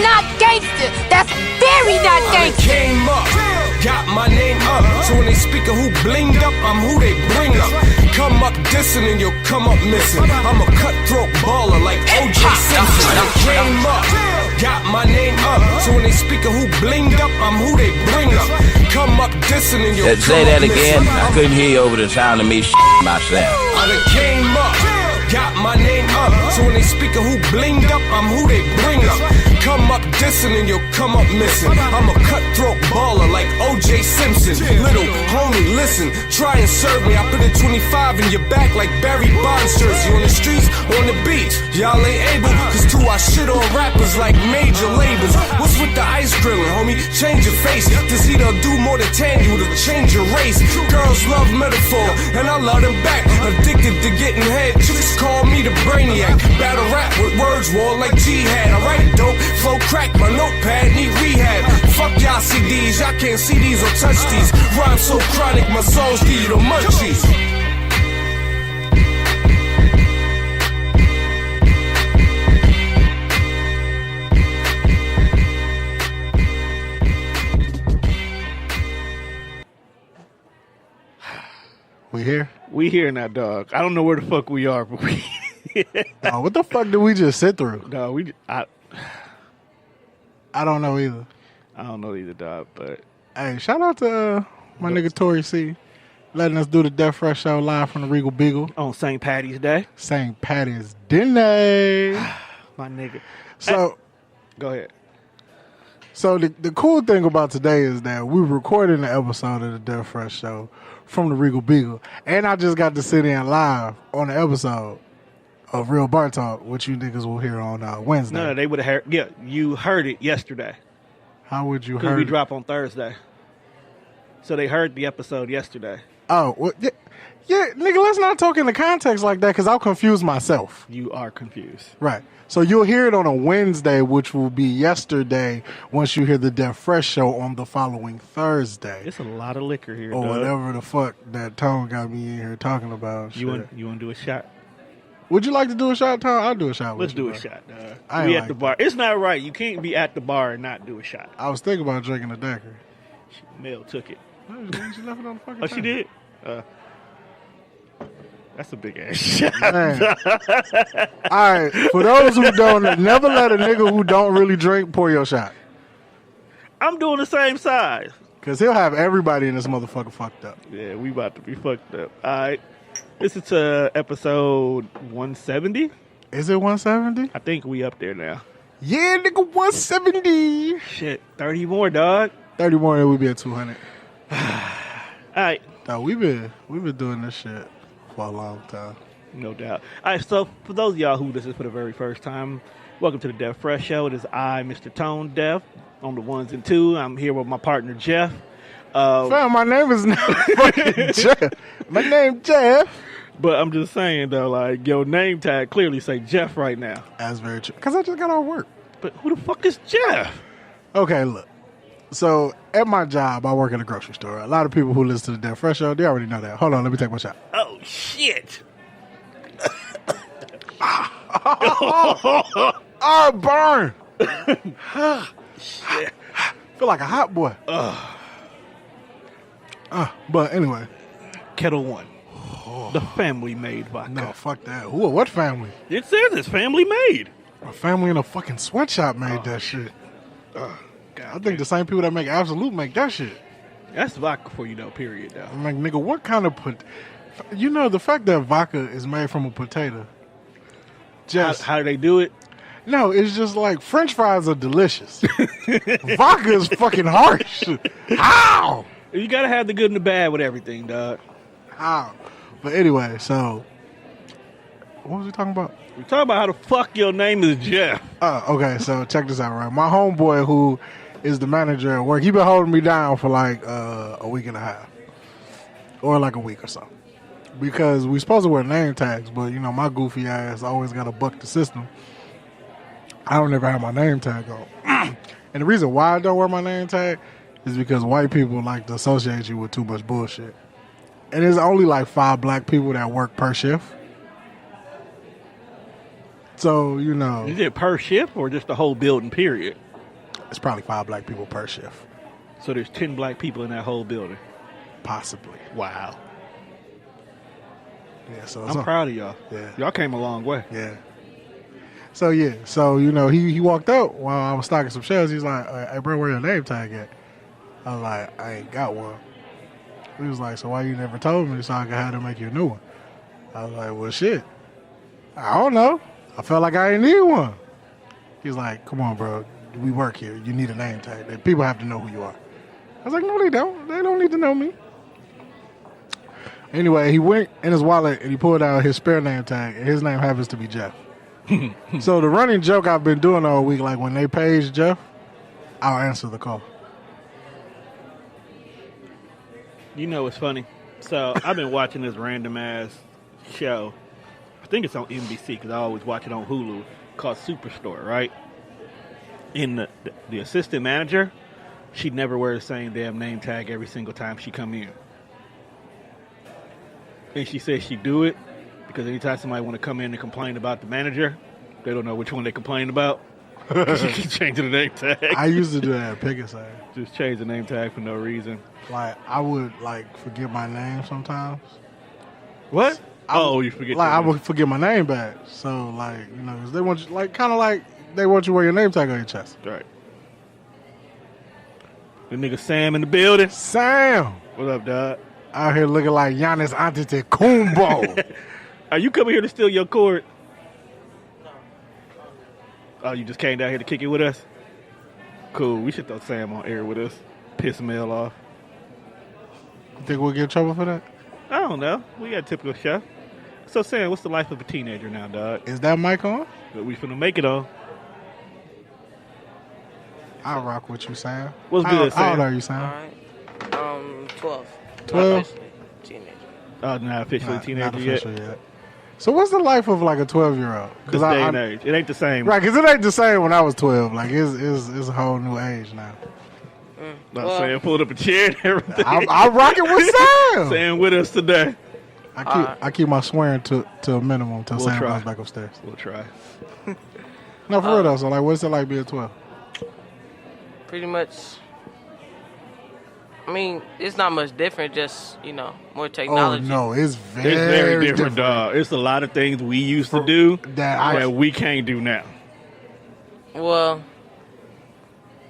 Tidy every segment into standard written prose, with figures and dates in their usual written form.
not gangster. That's very not gangster. I came up, got my name up. So when they speak of who blinged up, I'm who they bring up. Come up dissing and you'll come up missing. I'm a cutthroat baller like O.J. Simpson. I came up, got my name up. So when they speak of who blinged up, I'm who they bring up. Come up dissing and you'll come Say that up again. missing. I couldn't hear you over the sound of me myself. I done came up, got my name up. So when they speak of who blinged up, I'm who they bring up. Come up dissing and you'll come up missing. I'm a cutthroat baller like O.J. Simpson. Little homie, listen, try and serve me. I put a 25 in your back like Barry Bonds jersey. On the streets, on the beach, y'all ain't able. Cause too I shit on rappers like major labels. What's with the ice grilling, homie? Change your face. To see they'll do more to tan you to change your race. Girls love metaphor, and I love them back. Addicted to getting head, chicks call me the brainiac. Battle rap with words war like jihad. I write dope, flow crack, my notepad need rehab. Fuck y'all CDs, y'all can't see these or touch these. Rhyme so chronic, my soul's give you the munchies. We here? We here now, dog. I don't know where the fuck we are, but we. Oh, what the fuck did we just sit through? No, I don't know either. I don't know either, dog. But hey, shout out to my nigga Tory C, letting us do the Death Fresh Show live from the Regal Beagle on St. Patty's Day. St. Patty's Day. My nigga. So, go ahead. So the cool thing about today is that we're recording an episode of the Death Fresh Show from the Regal Beagle, and I just got to sit in live on the episode of Real Bar Talk, which you niggas will hear on Wednesday. No, they would have heard. Yeah, you heard it yesterday. How would you hear? Because we drop on Thursday, so they heard the episode yesterday. Oh, well, yeah, nigga, let's not talk in the context like that because I'll confuse myself. You are confused. Right. So you'll hear it on a Wednesday, which will be yesterday once you hear the Death Fresh Show on the following Thursday. It's a lot of liquor here, or dog. whatever the fuck that Tone got me in here talking about. You want to do a shot? Would you like to do a shot, Tone? I'll do a shot. Let's with you, do a bro. shot, dog. We at like the bar. It's not right. You can't be at the bar and not do a shot. I was thinking about drinking a daiquiri. Mel took it. No, she left it on the fucking Oh, she did? That's a big ass shot. All right, for those who don't, never let a nigga who don't really drink pour your shot. I'm doing the same size. Because he'll have everybody in this motherfucker fucked up. Yeah, we about to be fucked up. All right. This is episode 170. Is it 170? I think we up there now. Yeah, nigga, 170. Shit, 30 more, dog. 30 more and we'll be at 200. All right. No, we've been doing this shit for a long time. No doubt. All right, so for those of y'all who this is for the very first time, welcome to the Death Fresh Show. It is I, Mr. Tone Death, on the ones and two. I'm here with my partner, Jeff. Fam, my name is not fucking Jeff. My name Jeff. But I'm just saying, though, like, your name tag clearly say Jeff right now. That's very true. Because I just got off work. But who the fuck is Jeff? Okay, look. So, at my job, I work at a grocery store. A lot of people who listen to the Death Fresh Show, they already know that. Hold on, let me take my shot. Oh, shit. Oh, burn. Shit. Feel like a hot boy. But anyway. Kettle One. The family-made vodka. No, fuck that. Who? What family? It says it's family-made. A family in a fucking sweatshop made that shit. I think the same people that make Absolute make that shit. That's vodka for you, though, period, though. I'm like, nigga, what kind of... You know, the fact that vodka is made from a potato. Just How do they do it? No, it's just like French fries are delicious. Vodka is fucking harsh. How? You got to have the good and the bad with everything, dog. How? But anyway, so... What was we talking about? We talking about how the fuck your name is Jeff. Okay, so check this out, right? My homeboy, who is the manager at work, he been holding me down for like a week and a half. Or like a week or so. Because we supposed to wear name tags, but, you know, my goofy ass always got to buck the system. I don't ever have my name tag on. And the reason why I don't wear my name tag is because white people like to associate you with too much bullshit. And there's only like 5 black people that work per shift. So, you know. Is it per shift or just the whole building, period? it's probably 5 black people per shift, So there's 10 black people in that whole building. possibly. Wow. Yeah, so I'm proud of y'all. Yeah. Y'all came a long way. Yeah. So yeah, so you know, he walked out while I was stocking some shelves. He's like, "Hey, bro, where your name tag at?" I was like, "I ain't got one." He was like, "So why you never told me so I could have to make you a new one?" I was like, "Well, shit, I don't know. I felt like I didn't need one." He's like, "Come on, bro. We work here. You need a name tag. People have to know who you are." I was like, "No, they don't. They don't need to know me." Anyway, he went in his wallet and he pulled out his spare name tag, and his name happens to be Jeff. So the running joke I've been doing all week, like when they page Jeff, I'll answer the call. You know what's funny? So I've been watching this random ass show. I think it's on NBC because I always watch it on Hulu, called Superstore, right? And the assistant manager, she never wears the same damn name tag every single time she come in. And she says she do it because anytime somebody want to come in and complain about the manager, they don't know which one they complain about. She keep changing the name tag. I used to do that at Pickenside. Just change the name tag for no reason. Like I would like forget my name sometimes. What? You forget. Like your I name. would forget my name back. So like, you know, 'cause they want you, like kind of like they want you to wear your name tag on your chest. Right. The nigga Sam in the building. Sam What up, dog? out here looking like Giannis Antetokounmpo. Are you coming here to steal your cord? No. Oh, you just came down here to kick it with us? Cool. We should throw Sam on air with us. Piss Mel off. You think we'll get in trouble for that? I don't know. We got a typical chef. So, Sam, what's the life of a teenager now, dog? Is that mic on? That we finna make it on. I'll rock with you, Sam. What's good, How old Sam? are you, Sam? All right. 12. 12? Not officially teenager. Oh, not officially Not teenager yet. official yet. So what's the life of like a 12-year-old? This day and age. It ain't the same. Right, because it ain't the same when I was 12. Like, it's a whole new age now. Not Sam pulled up a chair and everything. I'm rocking with Sam. Sam with us today. I keep my swearing to a minimum until We'll Sam try. goes back upstairs. We'll try. No, for real though. So, like, what's it like being 12? Pretty much. I mean, it's not much different. Just more technology. Oh, no, it's It's very different, dog. It's a lot of things we used to do that we can't do now. Well,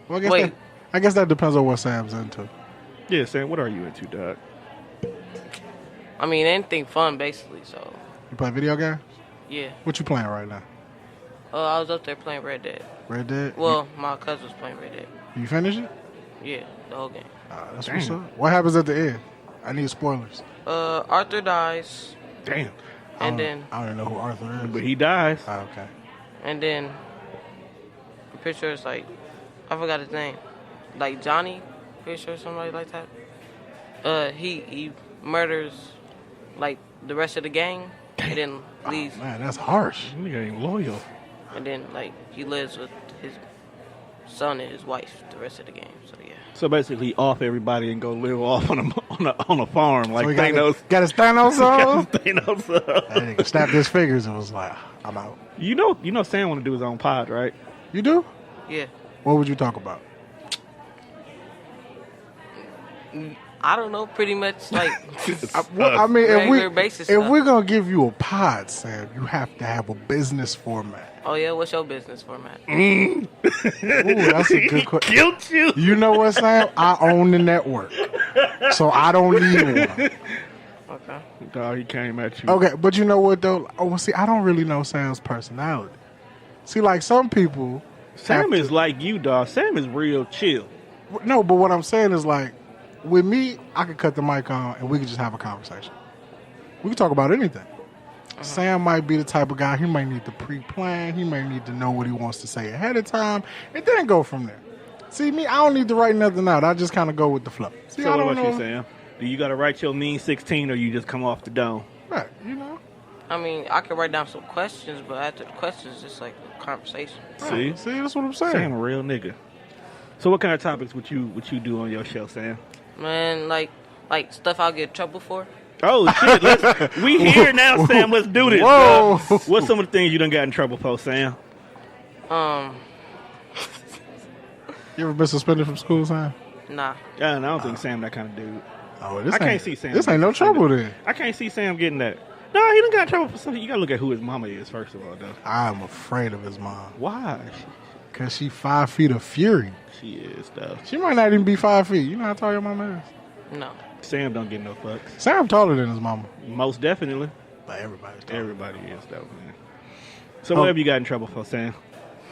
I guess that depends on what Sam's into. Yeah, Sam, what are you into, dog? I mean, anything fun, basically. So, You play video games? yeah. What you playing right now? I was up there playing Red Dead. Red Dead? Well, my cousin was playing Red Dead. You finish it? Yeah, the whole game. That's what's up. What happens at the end? I need spoilers. Arthur dies, Damn. and then I don't even know who Arthur is. But he dies. Okay. I'm pretty sure it's like, I forgot his name, like Johnny, pretty sure somebody like that. He murders like the rest of the gang, and then leaves, Man, that's harsh. Nigga ain't loyal. and then like he lives with his son and his wife the rest of the game. So yeah. So basically, he off everybody and go live off on a farm like So he Thanos. got his Thanos on? Thanos. That nigga snapped his fingers and was like, I'm out. You know, Sam want to do his own pod, right? You do? Yeah. What would you talk about? I don't know, pretty much like I mean, regular basis if stuff. we're going to give you a pod, Sam, you have to have a business format. Oh yeah, what's your business format? Ooh, that's a good question. Killed you. You know what, Sam? I own the network. So I don't need one. Okay. Dog, he came at you. Okay, but you know what, though? Oh, well, see, I don't really know Sam's personality. See, like, some people... Sam have is to- like you, dog. Sam is real chill. No, but what I'm saying is, like, with me, I could cut the mic on and we could just have a conversation. We can talk about anything. Sam might be the type of guy, he might need to pre-plan, he might need to know what he wants to say ahead of time, and then go from there. See, me, I don't need to write nothing out. I just kind of go with the flow. See, So I what don't about know. you, Sam? Do you got to write your mean 16 or you just come off the dome? Right, you know. I mean, I could write down some questions, but after the questions, it's like a conversation. See? See, that's what I'm saying. Sam a real nigga. So what kind of topics would you do on your show, Sam? Man, like stuff I'll get in trouble for. Oh, shit. We here now, Sam. Let's do this. Whoa. dog. What's some of the things you done got in trouble for, Sam? You ever been suspended from school, Sam? Nah. Yeah, and I don't think Sam that kind of dude. Oh, this I can't see Sam. This ain't no trouble then. I can't see Sam getting that. No, he done got in trouble for something. You gotta look at who his mama is first of all, though. I'm afraid of his mom. Why? Because she 5 feet of fury. She is, though. She might not even be 5 feet. You know how tall your mama is? No. Sam don't get no fucks. Sam taller than his mama. Most definitely. But everybody's taller. Everybody is, though, man. So what have you got in trouble for, Sam?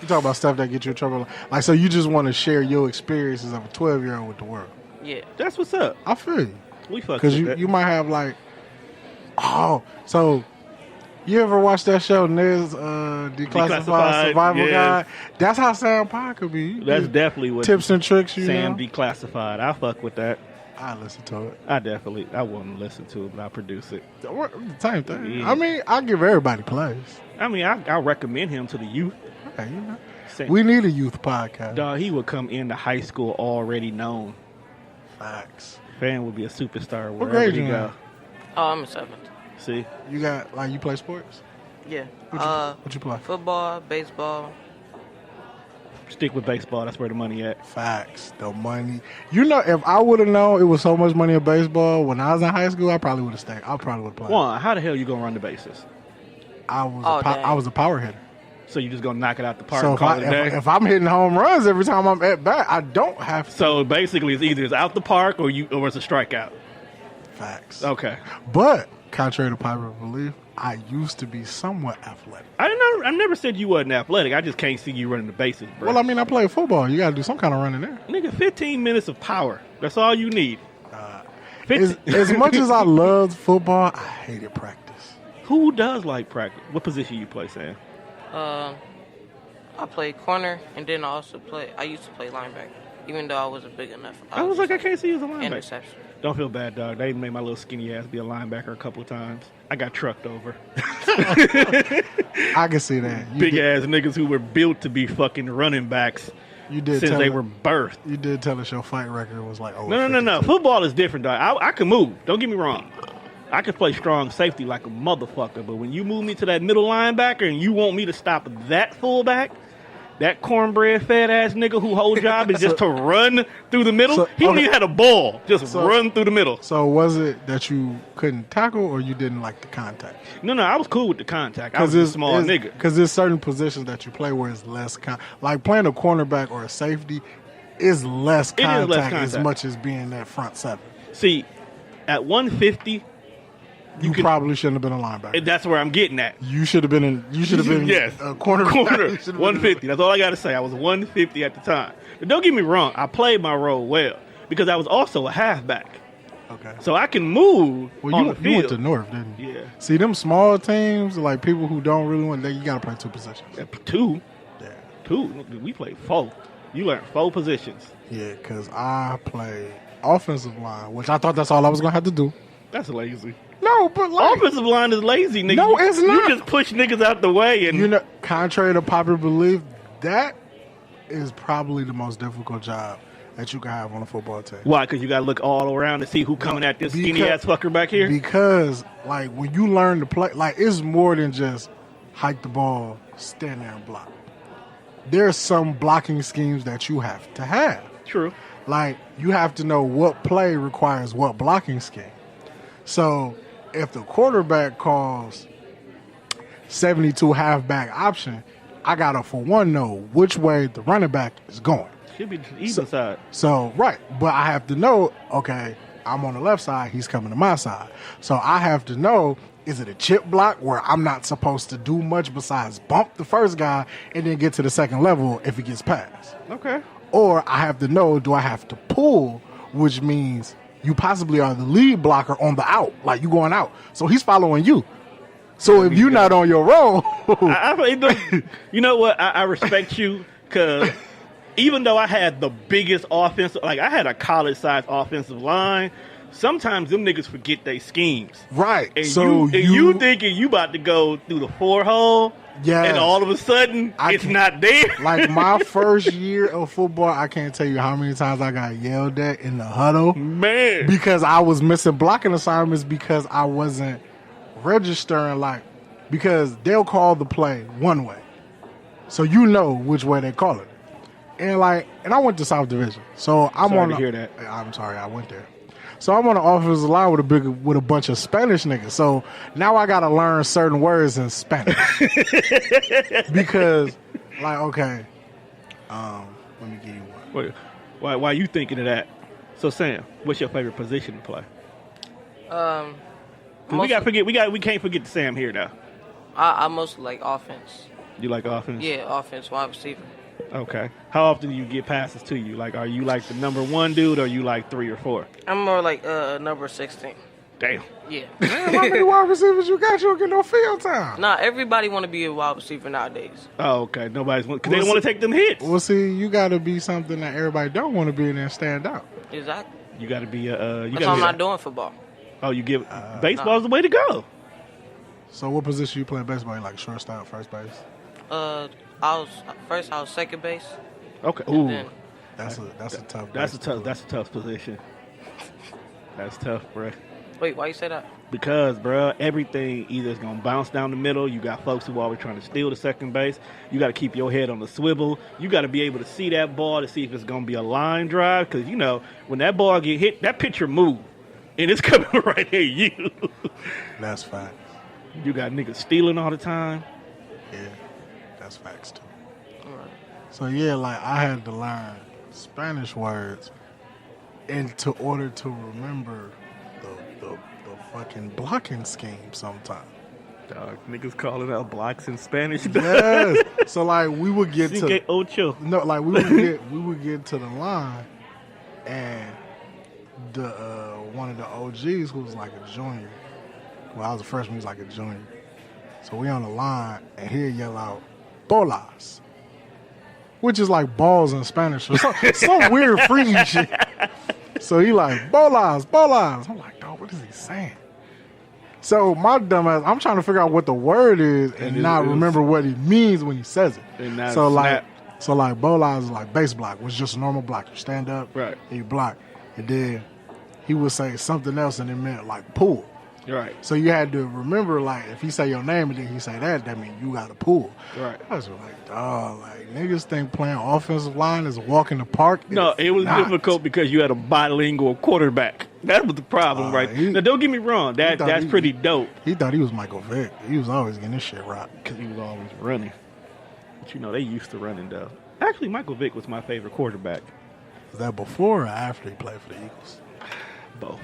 You talk about stuff that get you in trouble. Like, so you just want to share your experiences of a 12-year-old with the world. Yeah. That's what's up. I feel you. We fuck Because with you might have like, so you ever watch that show, Ned's Declassified Survival Guide? That's how Sam Pye could be. That's definitely what tips and tricks. Sam Declassified. I fuck with that. I listen to it. I wouldn't listen to it, but I produce it. The same thing. Yeah. I mean, I give everybody plays. I mean, I recommend him to the youth. Okay, you know. Sam, We need a youth podcast. dog, he would come into high school already known. Facts. Fan would be a superstar What wherever grade he you in? go. Oh, I'm a 7th. See, You got, like, you play sports? Yeah. What you play? Football, baseball. stick with baseball. That's where the money at. Facts. The money. You know, if I would have known it was so much money in baseball when I was in high school, I probably would have stayed. I probably would have played. Juan, how the hell you gonna run the bases? I was dang. I was a power hitter. So you just gonna knock it out the park So and if, call it a day? if I'm hitting home runs every time I'm at bat, I don't have to. So basically, it's either it's out the park or it's a strikeout. Facts. Okay. But contrary to popular belief, I used to be somewhat athletic. I never said you wasn't athletic. I just can't see you running the bases, bro. Well, I mean, I play football. You got to do some kind of running there. Nigga, 15 minutes of power. That's all you need. As much as I loved football, I hated practice. Who does like practice? What position you play, Sam? I played corner, and then I used to play linebacker, even though I wasn't big enough. I was like, I can't see you as a linebacker. Interception. Don't feel bad, dog. They made my little skinny ass be a linebacker a couple of times. I got trucked over. I can see that. Big ass niggas who were built to be fucking running backs since they were birthed. You did tell us your fight record was like, No. Football is different, dog. I can move. Don't get me wrong. I can play strong safety like a motherfucker, but when you move me to that middle linebacker and you want me to stop that fullback, that cornbread fat ass nigga whose whole job is just to run through the middle, he don't even have a ball. Just run through the middle. So was it that you couldn't tackle or you didn't like the contact? No, I was cool with the contact. I was a small nigga. Because there's certain positions that you play where it's less like playing a cornerback or a safety is less contact as much as being that front seven. See, at 150, you probably shouldn't have been a linebacker. That's where I'm getting at. You should have been. Yes, a corner. 150. That's all I got to say. I was 150 at the time. But don't get me wrong. I played my role well because I was also a halfback. Okay. So I can move on the field. You went to North, didn't you? Yeah. See, them small teams, like people who don't really want, you got to play two positions. Two. Yeah. Two. We played 4. You learned 4 positions. Yeah, because I played offensive line, which I thought that's all I was going to have to do. That's lazy. No, but like, offensive line is lazy, nigga. No, it's not. You just push niggas out the way, and contrary to popular belief, that is probably the most difficult job that you can have on a football team. Why? Because you got to look all around to see who coming at this skinny ass fucker back here. Because like when you learn to play, like it's more than just hike the ball, stand there and block. There's some blocking schemes that you have to have. True. Like you have to know what play requires what blocking scheme. So if the quarterback calls 72 halfback option, I gotta for one know which way the running back is going. Should be either side. So right, but I have to know. Okay, I'm on the left side. He's coming to my side. So I have to know: is it a chip block where I'm not supposed to do much besides bump the first guy and then get to the second level if he gets past? Okay. Or I have to know: do I have to pull, which means you possibly are the lead blocker on the out, like you going out. So he's following you. So if you're not on your roll, you know what? I respect you because even though I had the biggest offensive, like I had a college-sized offensive line, sometimes them niggas forget they schemes. Right. And so you thinking you about to go through the 4-hole, and all of a sudden it's not there. Like my first year of football, I can't tell you how many times I got yelled at in the huddle. Man. Because I was missing blocking assignments because I wasn't registering, because they'll call the play one way. So you know which way they call it. And I went to South Division, so I'm Sorry on. to hear that. I'm sorry, I went there. So I'm on the offensive line with a bunch of Spanish niggas. So now I gotta learn certain words in Spanish because, okay, let me give you one. Wait, why are you thinking of that? So Sam, what's your favorite position to play? We can't forget Sam here though. I mostly like offense. You like offense? Yeah, offense, wide receiver. Okay. How often do you get passes to you? Are you like the number 1 dude, or are you like 3 or 4? I'm more like number 16. Damn. Yeah. Man, how many wide receivers you got? You don't get no field time. Nah, everybody want to be a wide receiver nowadays. Oh, okay. Because they don't want to take them hits. Well, see, you got to be something that everybody don't want to be in there and stand out. Exactly. You got to be That's why I'm not doing football. Oh, you give baseball's the way to go. So what position you playing baseball? You like shortstop, first base? I was second base. Okay. And Ooh. then That's a tough. That's a tough position. That's tough, bruh. wait, why you say that? Because, bruh, everything either is going to bounce down the middle. You got folks who are always trying to steal the second base. You got to keep your head on the swivel. You got to be able to see that ball to see if it's going to be a line drive. Because, when that ball get hit, that pitcher move. And it's coming right at you. That's facts. You got niggas stealing all the time. Yeah, that's facts too. All right. So yeah, I had to learn Spanish words in order to remember the fucking blocking scheme sometimes. Dog, niggas calling out blocks in Spanish. Yes. So we would get Cinque ocho. No, we would get to the line, and the one of the OGs who was like a junior. Well, I was a freshman, he was like a junior. So we on the line, and he'd yell out, "Bolas," which is like balls in Spanish or some weird freaky shit. So he like, "Bolas, bolas." I'm like, dog, what is he saying? So my dumb ass, I'm trying to figure out what the word is and not remember what he means when he says it. So bolas is like base block, which is just a normal block. You stand up, right, and you block. And then he would say something else, and it meant like pull. Right. So you had to remember, if he say your name and then he say that means you got to pull. Right. I was like, dog, niggas think playing offensive line is a walk in the park. No, it was difficult because you had a bilingual quarterback. That was the problem, right? Now, don't get me wrong. That's pretty dope. He thought he was Michael Vick. He was always getting this shit right. Because he was always running. But, they used to running, though. Actually, Michael Vick was my favorite quarterback. Was that before or after he played for the Eagles? Both.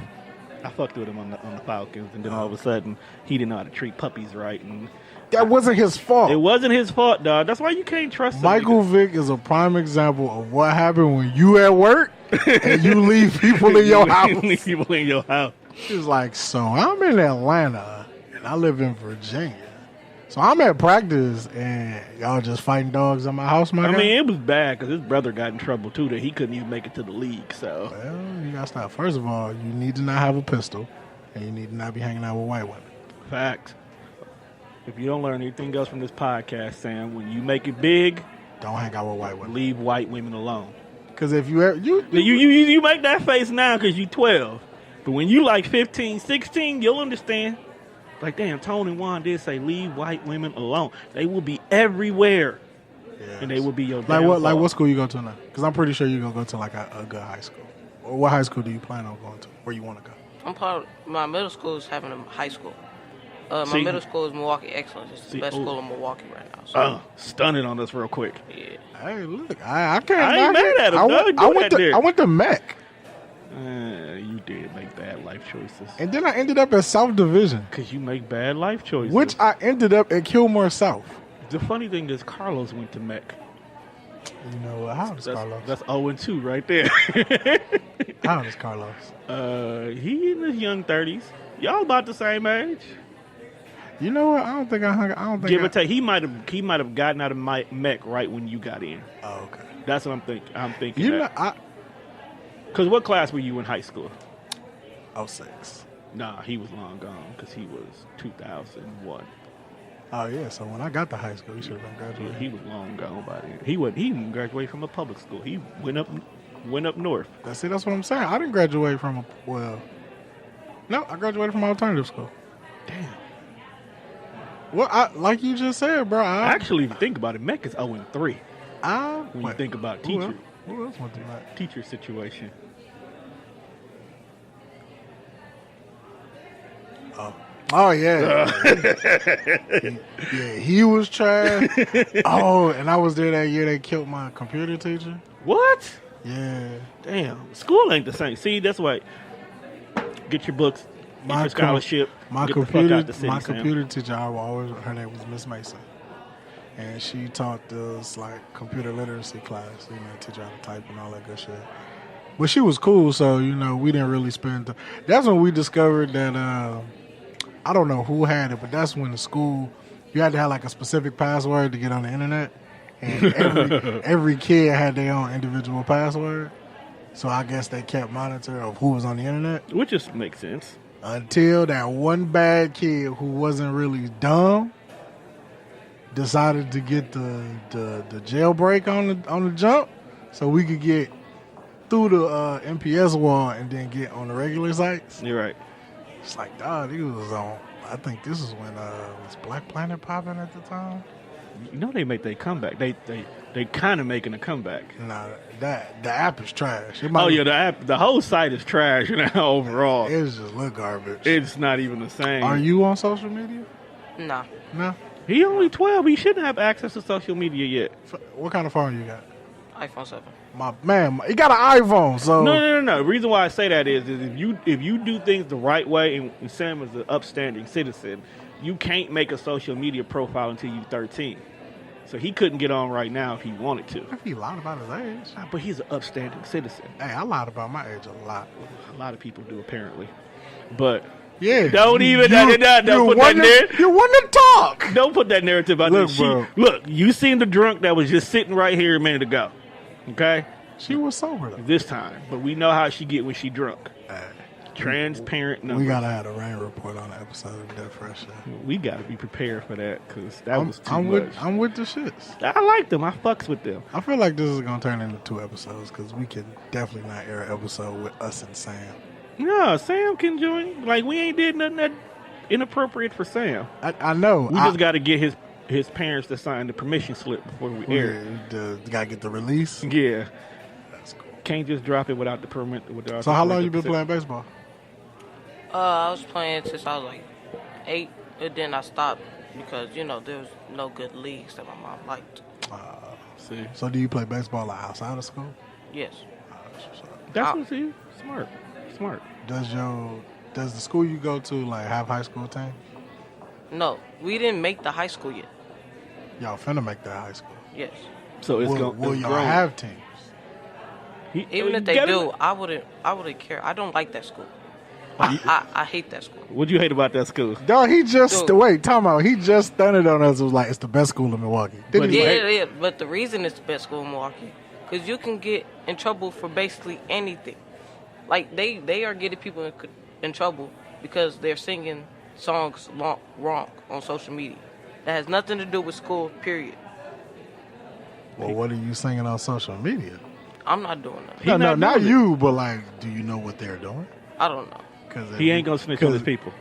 I fucked with him on the Falcons, and then all of a sudden, he didn't know how to treat puppies right. And that wasn't his fault. It wasn't his fault, dog. That's why you can't trust him. Michael Vick is a prime example of what happened when you at work and you leave people in your house. You leave people in your house. He was like, so I'm in Atlanta, and I live in Virginia. So I'm at practice, and y'all just fighting dogs in my house, my guy? It was bad because his brother got in trouble, too, that he couldn't even make it to the league, so. Well, you got to stop. First of all, you need to not have a pistol, and you need to not be hanging out with white women. Facts. If you don't learn anything else from this podcast, Sam, when you make it big, don't hang out with white women. Leave white women alone. Because if you ever... You make that face now because you 12. But when you 15, 16, you'll understand. Damn, Tone and Juan did say leave white women alone. They will be everywhere. Yes. And they will be your downfall. What school you go to now? Because I'm pretty sure you're going to go to a good high school. Or what high school do you plan on going to? Where you want to go? My middle school is having a high school. My middle school is Milwaukee Excellence. It's the best school in Milwaukee right now. So. Stunning on us real quick. Yeah. Hey, look, I can't. I ain't mad at him. I went to MEC. You did make bad life choices. And then I ended up at South Division. Because you make bad life choices. Which I ended up at Kilmore South. The funny thing is Carlos went to MEC. You know what? How old is Carlos? That's 0-2 right there. How old is Carlos? He in his young 30s. Y'all about the same age. You know what? I don't think Give or take. He might have gotten out of MEC right when you got in. Oh, okay. That's what I'm thinking. I'm thinking. You know, because what class were you in high school? 06. Nah, he was long gone because he was 2001. Oh yeah, so when I got to high school, he should have been graduated. Yeah, he was long gone by then. He didn't graduate from a public school. He went up north. That's what I'm saying. I didn't graduate from no, I graduated from alternative school. Damn. Well, like you just said, bro. Actually, if you think about it, MEC is 0-3. When you think about teacher, Who else went through that? teacher situation. Oh yeah, he was trash. Oh, and I was there that year. They killed my computer teacher. What? Yeah, Damn. School ain't the same. See, that's why. Get your books. Get your scholarship. My get computer, the fuck out the city, my Sam. computer teacher. Her name was Miss Mason, and she taught us like computer literacy class. Teach you how to type and all that good shit. But she was cool, so we didn't really spend. That's when we discovered that. I don't know who had it, but that's when the school, you had to have like a specific password to get on the internet. And every kid had their own individual password. So I guess they kept monitor of who was on the internet. Which just makes sense. Until that one bad kid who wasn't really dumb decided to get the jailbreak on the jump so we could get through the MPS wall and then get on the regular sites. You're right. It's like, dog, he was on. I think this is when was Black Planet popping at the time. They make their comeback. They kind of making a comeback. Nah, the app is trash. The app, the whole site is trash overall. It's just look garbage. It's not even the same. Are you on social media? Nah. No. He only 12. He shouldn't have access to social media yet. What kind of phone you got? iPhone 7. My man, he got an iPhone. So No. The reason why I say that is if you do things the right way, and Sam is an upstanding citizen, you can't make a social media profile until you're 13. So he couldn't get on right now if he wanted to. If he lied about his age. But he's an upstanding citizen. Hey, I lied about my age a lot. A lot of people do apparently, but yeah, don't put that there. You want to talk? Don't put that narrative out there. Look, you seen the drunk that was just sitting right here a minute ago. Okay, she was sober though. This time, but we know how she get when she drunk. Transparent numbers. We gotta have a rain report on the episode of Dead Fresh. We gotta be prepared for that because that was too much. I'm with the shits. I like them. I fucks with them. I feel like this is gonna turn into 2 episodes because we can definitely not air an episode with us and Sam. No, Sam can join. Like we ain't did nothing that inappropriate for Sam. I know. We just got to get his parents to sign the permission slip before we air it. Gotta get the release. Yeah, that's cool. Can't just drop it without the permit. So how long you been playing baseball? I was playing since I was like 8, and then I stopped because there was no good leagues that my mom liked. See. So do you play baseball outside of school? Yes. That's what's you. Smart. Does the school you go to like have high school team? No, we didn't make the high school yet. Y'all finna make that high school. Yes. So it's will y'all have teams? Even if they do, I wouldn't care. I don't like that school. I hate that school. What'd you hate about that school? Dog, he just time out. He just stunned on us. It was like it's the best school in Milwaukee. Yeah. But the reason it's the best school in Milwaukee, because you can get in trouble for basically anything. Like they are getting people in trouble because they're singing songs wrong on social media. That has nothing to do with school. Period. Well, what are you singing on social media? I'm not doing that. No, not you. But like, do you know what they're doing? I don't know. He ain't gonna snitch on his people.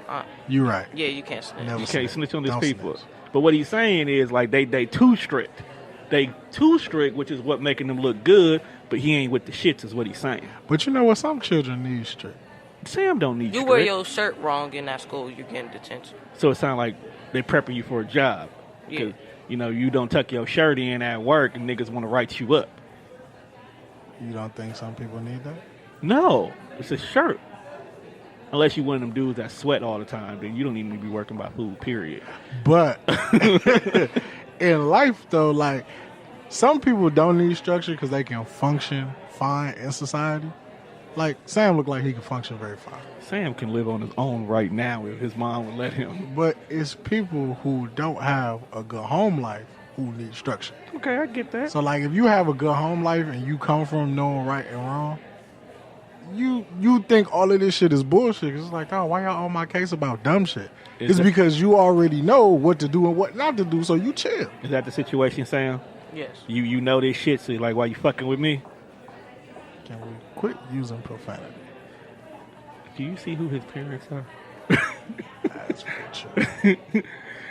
You're right. Yeah, you can't snitch. You can't snitch on his Don't people. snitch. But what he's saying is like they too strict. They too strict, which is what making them look good. But he ain't with the shits, is what he's saying. But you know what? Some children need strict. Sam don't need. You strict. wear your shirt wrong in that school, you're getting detention. So it sounds like they prepping you for a job. Yeah. You don't tuck your shirt in at work and niggas want to write you up. You don't think some people need that? No, it's a shirt. Unless you one of them dudes that sweat all the time, then you don't even need to be working by food, period. But in life, though, like, some people don't need structure because they can function fine in society. Like, Sam looked like he can function very fine. Sam can live on his own right now if his mom would let him. But it's people who don't have a good home life who need structure. Okay, I get that. So, like, if you have a good home life and you come from knowing right and wrong, you think all of this shit is bullshit. It's like, oh, why y'all on my case about dumb shit? It's because you already know what to do and what not to do, so you chill. Is that the situation, Sam? Yes. You know this shit, so you're like, why you fucking with me? Can we quit using profanity? Do you see who his parents are? That's for true.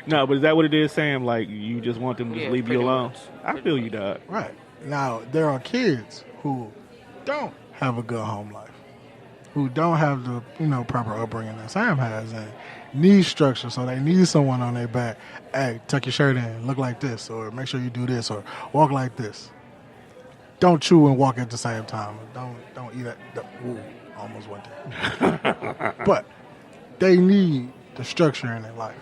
No, but is that what it is, Sam? Like, you just want them to just leave you pretty alone? much. I feel you, dog. Right. Now, there are kids who don't have a good home life, who don't have the, proper upbringing that Sam has and need structure, so they need someone on their back. Hey, tuck your shirt in, look like this, or make sure you do this, or walk like this. Don't chew and walk at the same time. Don't eat at ooh, almost went there. But they need the structure in their life.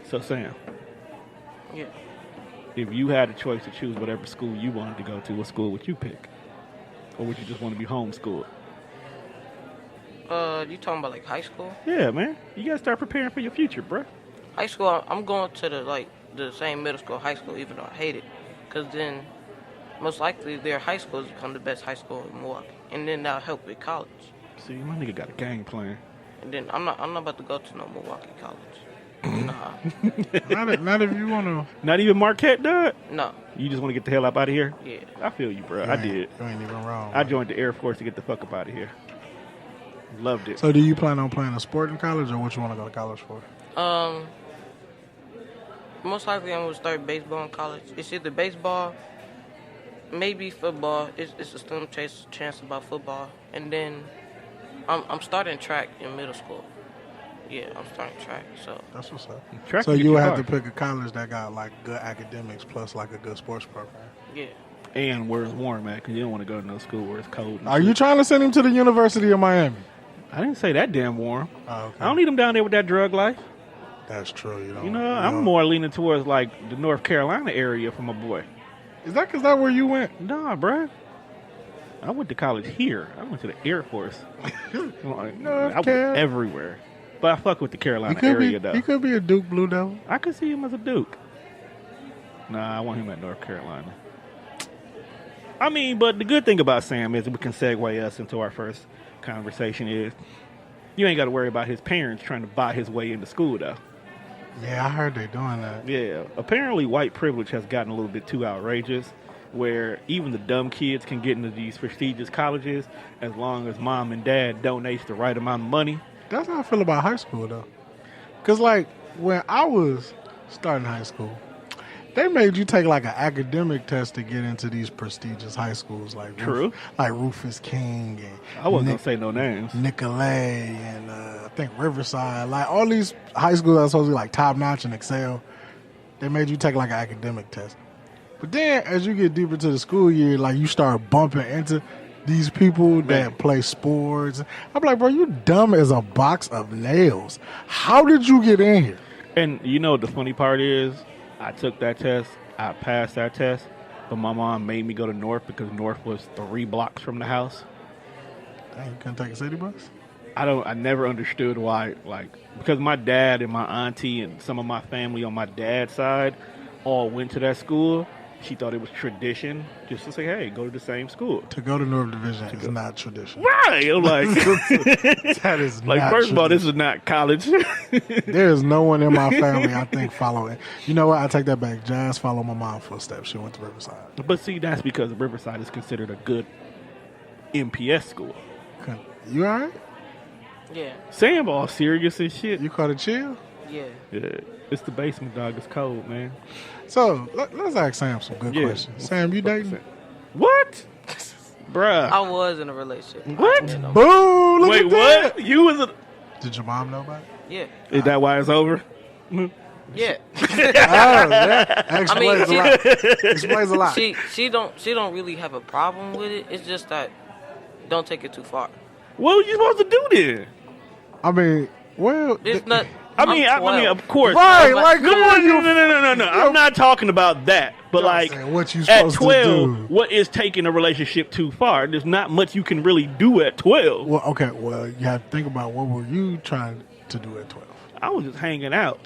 So, Sam, Yeah. if you had a choice to choose whatever school you wanted to go to, what school would you pick? Or would you just want to be homeschooled? You talking about like high school? Yeah, man. You got to start preparing for your future, bruh. High school, I'm going to the same middle school, high school, even though I hate it, because then most likely their high schools become the best high school in Milwaukee, and then that'll help with college. See, my nigga got a game plan. And then I'm not about to go to no Milwaukee college. Nah, Not if you want to. Not even Marquette, dog? no, You just want to get the hell up out of here? yeah. I feel you, bro. I did. You ain't even wrong. I joined the Air Force to get the fuck up out of here. Loved it. So, do you plan on playing a sport in college, or what you want to go to college for? Most likely I'm gonna start baseball in college. It's either baseball, maybe football. It's a slim chance about football, and then I'm starting track in middle school. Yeah, I'm starting track. So That's what's up. Track So get you you would have far. to pick a college that got like good academics plus like a good sports program. yeah, And where it's warm at, because you don't want to go to no school where it's cold. and Are shit. you trying to send him to the University of Miami? I didn't say that damn warm. Oh, okay. I don't need them down there with that drug life. That's true. You know. You know, I'm more leaning towards like the North Carolina area for my boy. Is that because that where you went? Nah, bruh. I went to college here. I went to the Air Force. I went Carolina. everywhere. But I fuck with the He Carolina could area, be. though. He could be a Duke Blue Devil. I could see him as a Duke. Nah, I want him at North Carolina. I mean, but the good thing about Sam is we can segue us into our first conversation is you ain't got to worry about his parents trying to buy his way into school, though. Yeah, I heard they doing that. Yeah, apparently white privilege has gotten a little bit too outrageous where even the dumb kids can get into these prestigious colleges as long as mom and dad donates the right amount of money. That's how I feel about high school, though. Because, like, when I was starting high school, they made you take, like, an academic test to get into these prestigious high schools. Like True. Like Rufus King and I wasn't going to say no names. Nicolay and I think Riverside. Like, all these high schools that are supposed to be, like, top-notch and excel, they made you take, like, an academic test. But then, as you get deeper into the school year, like, you start bumping into these people that play sports. I'm like, bro, you dumb as a box of nails. How did you get in here? And you know what the funny part is? I took that test. I passed that test. But my mom made me go to North because North was 3 blocks from the house. Dang, you couldn't take a city bus? I never understood why, like, because my dad and my auntie and some of my family on my dad's side all went to that school. She thought it was tradition just to say, hey, go to the same school. To go to North Division is not tradition. Right. I'm like, That is like not first of all, this tradition. is not college. There is no one in my family, I think, following. You know what? I take that back. Jazz followed my mom's footsteps. She went to Riverside. But see, that's because Riverside is considered a good MPS school. You all right? Yeah, Sam all serious and shit. You caught a chill? yeah. Yeah, it's the basement, dog. It's cold, man. So, let's ask Sam some good questions. Sam, you dating? What? Bruh. I was in a relationship. What? I didn't know. Boo! Look Wait, at that. what? You was a... Did your mom know about it? Yeah, Is that why it's over? yeah. Oh, that explains I mean, a lot. Explains a lot. She don't really have a problem with it. It's just that don't take it too far. What were you supposed to do then? I mean, well, It's not. I mean, I'm 12. of course. right, But- like, come on, you. No. I'm not talking about that. But like, saying what you at supposed to 12, do. what is taking a relationship too far? There's not much you can really do at 12. Well, okay, well, you have to think about what were you trying to do at 12. I was just hanging out.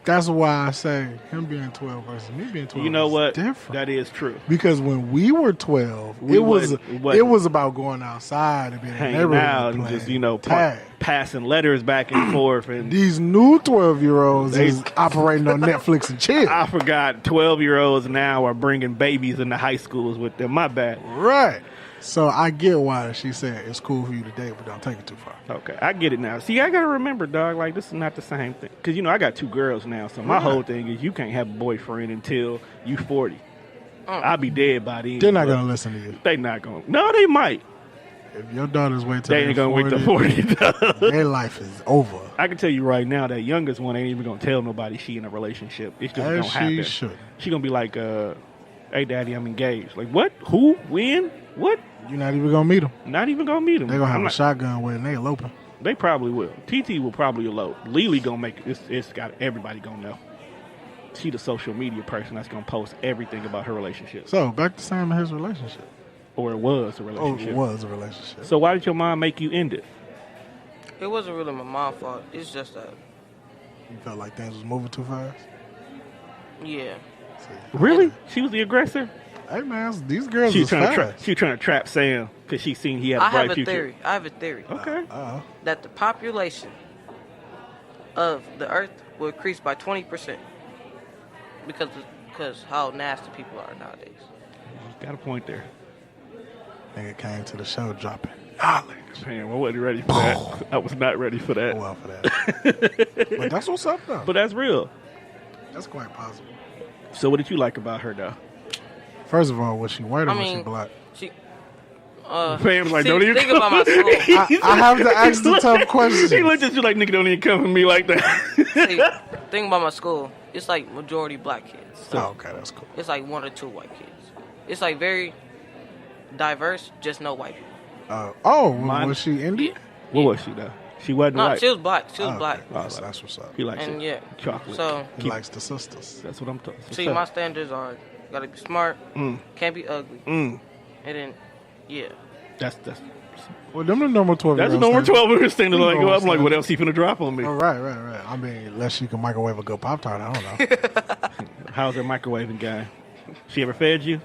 That's why I say him being 12 versus me being 12 You know is what? different. That is true. Because when we were 12, We it was wasn't about going outside and being in the Hanging neighborhood out and playing just, you know, tag. passing letters back and forth. And These new 12-year-olds is operating on Netflix and chill. I forgot 12-year-olds now are bringing babies into high schools with them. My bad. Right. So I get why she said it's cool for you to date, but don't take it too far. Okay, I get it now. See, I gotta remember, dog. Like this is not the same thing. Cause I got 2 girls now, so my whole thing is you can't have a boyfriend until you 40. I'll be dead by then. They're not gonna listen to you. They not gonna. No, they might. If your daughters wait till They ain't gonna wait till 40. their life is over. I can tell you right now, that youngest one ain't even gonna tell nobody she in a relationship. It's just As gonna happen. she should. She gonna be like, "Hey, daddy, I'm engaged." Like, what? Who? When? What? You're not even gonna meet them. Not even gonna meet him. They're gonna have a shotgun with, and they eloping. They probably will. TT will probably elope. Lily gonna make it. It's got everybody gonna know. She the social media person that's gonna post everything about her relationship. So back to Sam and his relationship. Or it was a Oh, relationship. it was a relationship. So why did your mom make you end it? It wasn't really my mom's fault. It's just that, You felt like things was moving too fast. yeah. Really? She was the aggressor? Hey man, these girls She is was trying fast. to trap Sam because she seen he had a I bright have a future. theory. I have a theory Okay. that the population of the Earth will increase by 20% because how nasty people are nowadays. Got a point there. Nigga came to the show dropping knowledge. Man, I wasn't ready for that. I was not ready for that. Well for that. But that's what's up though. But that's real. That's quite possible. So what did you like about her though? First of all, was she white or I was she mean, black? She. Fam's like, See, don't even think come. about my school. I have to ask the tough questions. He looked at you like, nigga, don't even come for me like that. See, think about my school. It's like majority black kids. Oh, okay, that's cool. It's like 1 or 2 white kids. It's like very diverse, just no white people. Mine- Was she Indian? What was she though? She wasn't No, white. she was black. She was black. Oh, that's what's up. He likes And it. yeah, Chocolate. so He likes the sisters. That's what I'm talking. see, my standards are gotta be smart, can't be ugly, and then yeah. That's Well, them the number 12. that's a number 12 we were standing like. I'm like, what else he finna drop on me? Oh, right. I mean, unless she can microwave a good Pop-Tart, I don't know. How's her microwaving guy? She ever fed you?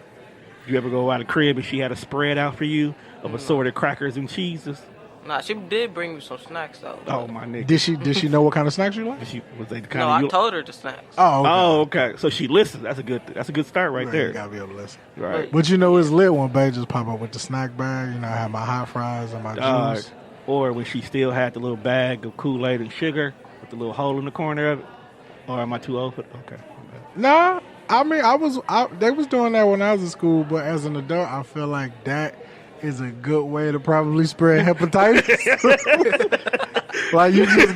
You ever go out of the crib and she had a spread out for you of assorted crackers and cheeses? Nah, she did bring me some snacks though. Oh my nigga. Did she know what kind of snacks you like? Was they the kind No, of I you? told her the snacks. Oh, okay. Oh, okay. So she listens. That's a good start right You there. gotta be able to listen. Right. But you know it's lit when Bae just pop up with the snack bag. You know, I have my hot fries and my juice. Or when she still had the little bag of Kool-Aid and sugar with the little hole in the corner of it. Or am I too old for okay. Nah, I mean, they was doing that when I was in school, but as an adult, I feel like that is a good way to probably spread hepatitis. Like you just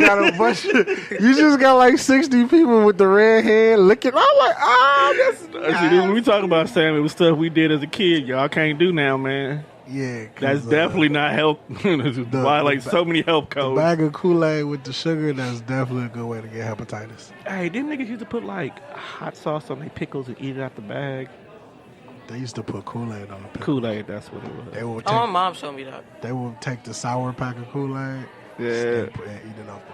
got like 60 people with the red hair looking. I'm like, See, when we talk about Sam, it was stuff we did as a kid. Y'all can't do now, man. yeah. That's definitely not health. Violate so many health The codes. bag of Kool-Aid with the sugar. That's definitely a good way to get hepatitis. Hey, didn't niggas used to put like hot sauce on their pickles and eat it out the bag? They used to put Kool-Aid on the pickle. Kool-Aid, that's what it was. They would Oh, my take, mom showed me that. they would take the sour pack of Kool-Aid Yeah. and eat it off the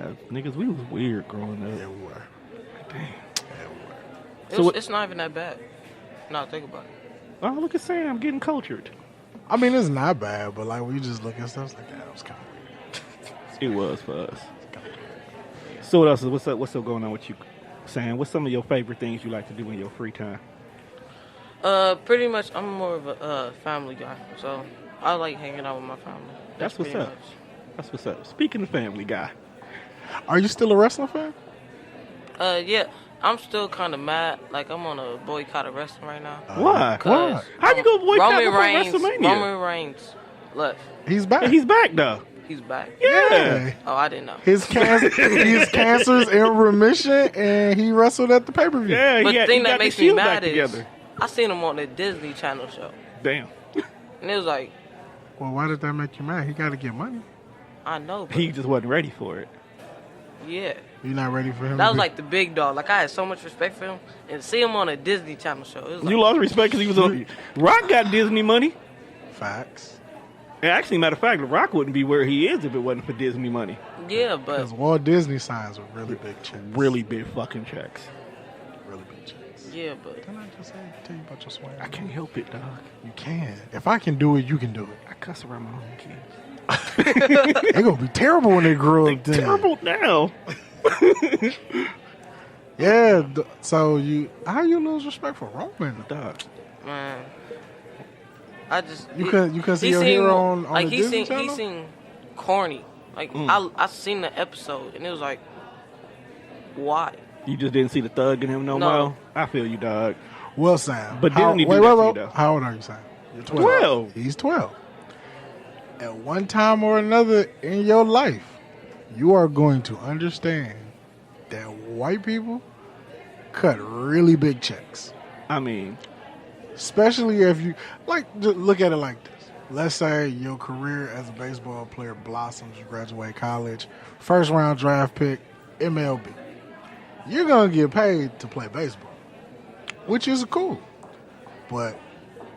pickle. Niggas, we was weird growing Yeah, up. we were. Damn. Yeah, we were. So what- It's not even that bad. No, think about it. Oh, look at Sam getting cultured. I mean, it's not bad, but like when you just look at stuff, it's like, yeah, that was kind of weird. It was for us. So what else? What's up going on with you, Sam? What's some of your favorite things you like to do in your free time? Pretty much, I'm more of a family guy, so I like hanging out with my family. That's what's pretty up. That's what's up. Speaking of Family Guy, Are you still a wrestling fan? Yeah, I'm still kind of mad. Like, I'm on a boycott of wrestling right now. why? 'Cause How you go boycott Roman before Reigns, WrestleMania? Roman Reigns left. He's back. He's back though. He's back. Yeah. Oh, I didn't know. His cancer's in remission, and he wrestled at the pay-per-view. Yeah. But he the thing got that the makes me Shield back mad is together. I seen him on the Disney Channel show, Damn. and it was like, Well, why did that make you mad? He got to get money. I know, but He just wasn't ready for it. yeah. You're not ready for him. That to was be- like the big dog. Like, I had so much respect for him, and to see him on a Disney Channel show, it was like, You lost respect because he was on. Rock got Disney money. facts. And actually, matter of fact, Rock wouldn't be where he is if it wasn't for Disney money. yeah, but Because Walt Disney signs were really big checks. Really big fucking checks. Really big checks. yeah, but Didn't I just tell you about your swag? I can't help it, dog. You can. If I can do it, you can do it. I cuss around my own kids. They're going to be terrible when they grow up. then. Terrible now. Yeah. How you lose respect for Roman? Dog. man, I just You couldn't see your hero on the Disney Channel? He seemed corny. Like I seen the episode and it was like, why? You just didn't see the thug in him no more? I feel you, dog. Well, Sam. But Disney do that to you, though. How old are you, Sam? You're 12. 12. He's 12. At one time or another in your life, you are going to understand that white people cut really big checks. I mean, especially if you just look at it like this. Let's say your career as a baseball player blossoms, you graduate college, first round draft pick, MLB. You're going to get paid to play baseball, which is cool. But,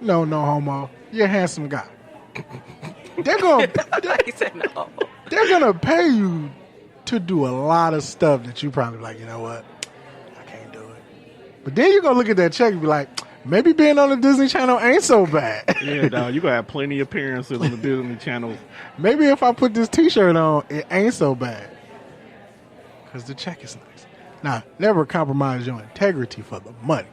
no homo, you're a handsome guy. They're going to pay you to do a lot of stuff that you probably like, you know what? I can't do it. But then you're going to look at that check and be like, maybe being on the Disney Channel ain't so bad. Yeah, dog, you're going to have plenty of appearances on the Disney Channel. Maybe if I put this t-shirt on, it ain't so bad. Because the check is nice. Now, never compromise your integrity for the money.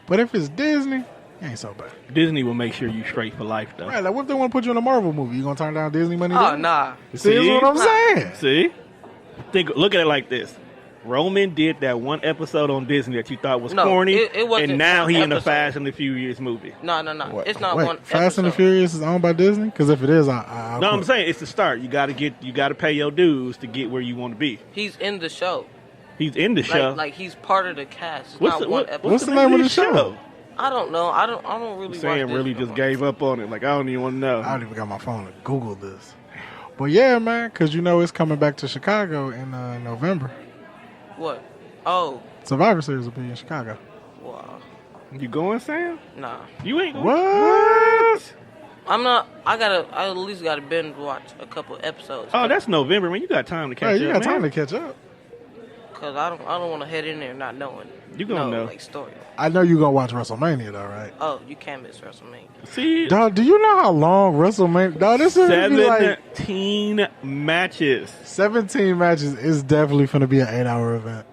But if it's Disney, it ain't so bad. Disney will make sure you straight for life, though. Right, like what if they want to put you in a Marvel movie? You going to turn down Disney money? Oh, nah. See what I'm saying? See? Look at it like this. Roman did that one episode on Disney that you thought was corny, it wasn't and now he in the episode. Fast and the Furious movie. No. It's not one Fast and the Furious is owned by Disney? Because if it is, I'll I'm saying it's the start. You got to pay your dues to get where you want to be. He's in the show. He's in the show. Like he's part of the cast. It's not one episode. What's the name of the show? I don't know. I don't really. Sam really just gave up on it. Like I don't even want to know. I don't even got my phone to Google this. But yeah, man, because it's coming back to Chicago in November. What? Oh. Survivor Series will be in Chicago. Wow. You going, Sam? Nah. You ain't going. What? I'm not. I at least gotta binge watch a couple episodes. Oh, that's November, man. You got time to catch up. You got time to catch up. Cause I don't want to head in there not knowing. You gonna know like story. I know you gonna watch WrestleMania though, right? Oh, you can't miss WrestleMania. See, dog, do you know how long WrestleMania? Dog, this is 17 matches. 17 matches is definitely gonna be an 8-hour event.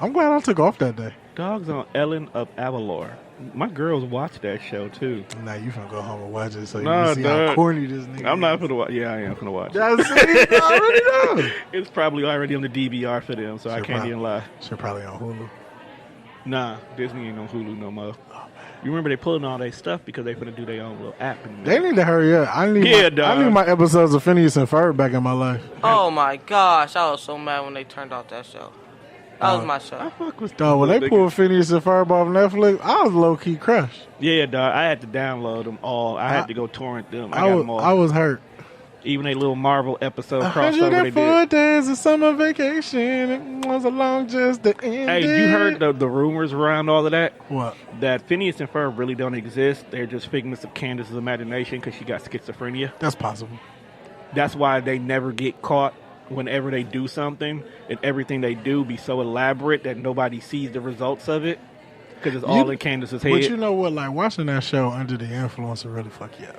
I'm glad I took off that day. Dogs on Ellen of Avalor. My girls watch that show too. Nah, you finna go home and watch it so you can see how corny this nigga I'm not finna watch. Yeah, I am finna watch. That's it. I already know. It's probably already on the DVR for them, so I can't even lie. Should probably on Hulu. Nah, Disney ain't on Hulu no more. You remember they pulling all that stuff because they finna do their own little app. They need to hurry up. I need my episodes of Phineas and Ferb back in my life. Oh my gosh, I was so mad when they turned off that show. That was my show. I fuck with dog, when they pulled Phineas and Ferb off Netflix, I was low-key crushed. Yeah, dog. I had to download them all. I had to go torrent them. I got them all. I was hurt. Even a little Marvel episode crossover they did. 104 days of summer vacation. It was along just the end. Hey, you heard the rumors around all of that? What? That Phineas and Ferb really don't exist. They're just figments of Candace's imagination because she got schizophrenia. That's possible. That's why they never get caught whenever they do something, and everything they do be so elaborate that nobody sees the results of it because it's all in Candace's head. But you know what? Like, watching that show under the influence will really fuck you up.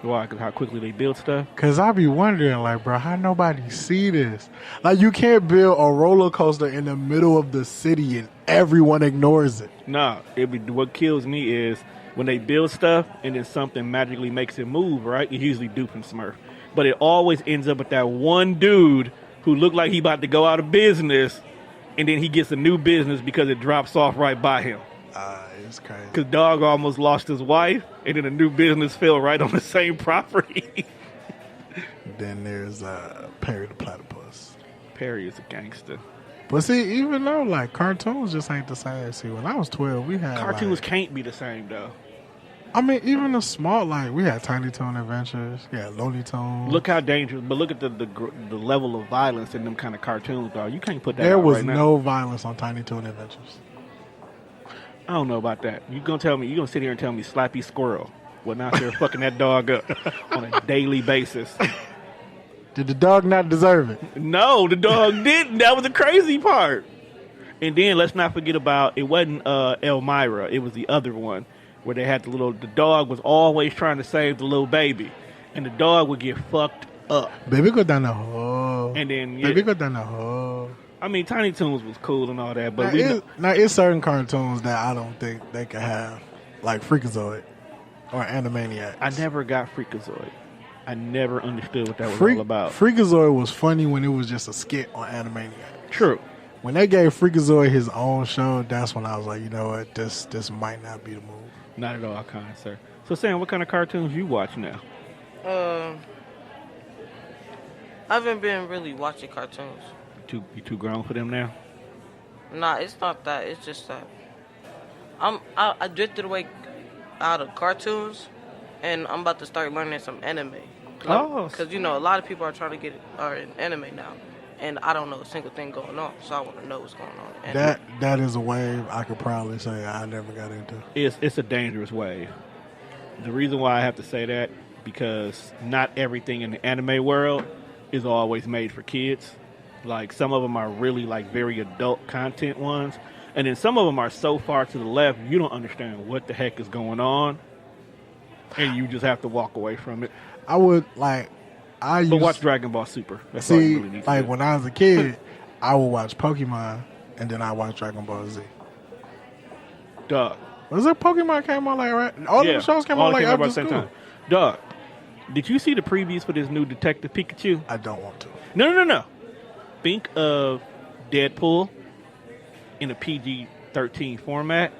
Why? Because how quickly they build stuff? Because I be wondering, like, bro, how nobody see this? Like, you can't build a roller coaster in the middle of the city and everyone ignores it. Nah, what kills me is when they build stuff and then something magically makes it move, right? It's usually Dupe and Smurf. But it always ends up with that one dude who looked like he about to go out of business, and then he gets a new business because it drops off right by him. It's crazy. Because dog almost lost his wife, and then a new business fell right on the same property. Then there's Perry the Platypus. Perry is a gangster. But see, even though, like, cartoons just ain't the same. See, when I was 12, we had, cartoons can't be the same, though. I mean, even the small, like, we had Tiny Toon Adventures, Looney Tunes. Look how dangerous, but look at the level of violence in them kind of cartoons, dog. You can't put that There out was right now. no violence on Tiny Toon Adventures. I don't know about that. You gonna sit here and tell me Slappy Squirrel was out there fucking that dog up on a daily basis? Did the dog not deserve it? No, the dog didn't. That was the crazy part. And then let's not forget about, it wasn't Elmira, it was the other one. Where they had the dog was always trying to save the little baby. And the dog would get fucked up. Baby go down the hole. And then, Baby go down the hole. I mean, Tiny Toons was cool and all that. But now it's certain cartoons that I don't think they can have. Like Freakazoid. or Animaniacs? I never got Freakazoid. I never understood what that was all about. Freakazoid was funny when it was just a skit on Animaniacs. True. When they gave Freakazoid his own show, that's when I was like, you know what, this might not be the move. Not at all, kind sir. So, Sam, what kind of cartoons you watch now? I haven't been really watching cartoons. You too grown for them now? Nah, it's not that. It's just that I drifted away out of cartoons, and I'm about to start learning some anime. Because a lot of people are trying to are in anime now, and I don't know a single thing going on, so I want to know what's going on. That is a wave I could probably say I never got into. It's a dangerous wave. The reason why I have to say that, because not everything in the anime world is always made for kids. Like, some of them are really, like, very adult content ones. And then some of them are so far to the left, you don't understand what the heck is going on. And you just have to walk away from it. I would, like, But watch Dragon Ball Super. That's all you really need to do. When I was a kid, I would watch Pokemon, and then I watch Dragon Ball Z. Dog. Was it Pokemon came out like, right? All the shows came out like after school. Time. Dog, did you see the previews for this new Detective Pikachu? I don't want to. No. Think of Deadpool in a PG-13 format.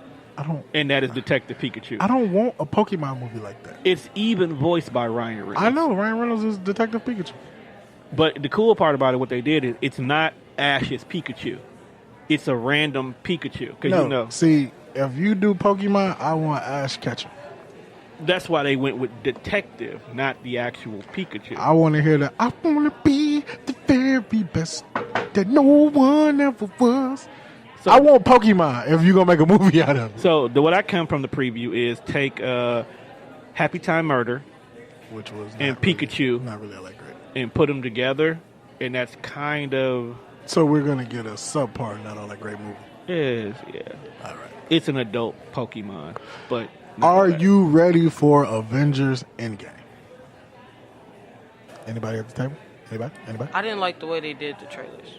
And that is Detective Pikachu. I don't want a Pokemon movie like that. It's even voiced by Ryan Reynolds. I know Ryan Reynolds is Detective Pikachu. But the cool part about it, what they did is, it's not Ash's Pikachu. It's a random Pikachu. See, if you do Pokemon, I want Ash Ketchum. That's why they went with Detective, not the actual Pikachu. I want to hear that. I want to be the very best that no one ever was. So, I want Pokemon if you're going to make a movie out of it. So what I come from the preview is take Happy Time Murder, which was and Pikachu, not really that great, and put them together, and that's kind of... So we're going to get a subpart, not all that great movie. Yeah. All right. It's an adult Pokemon, but... Are you ready for Avengers Endgame? Anybody at the table? Anybody? I didn't like the way they did the trailers.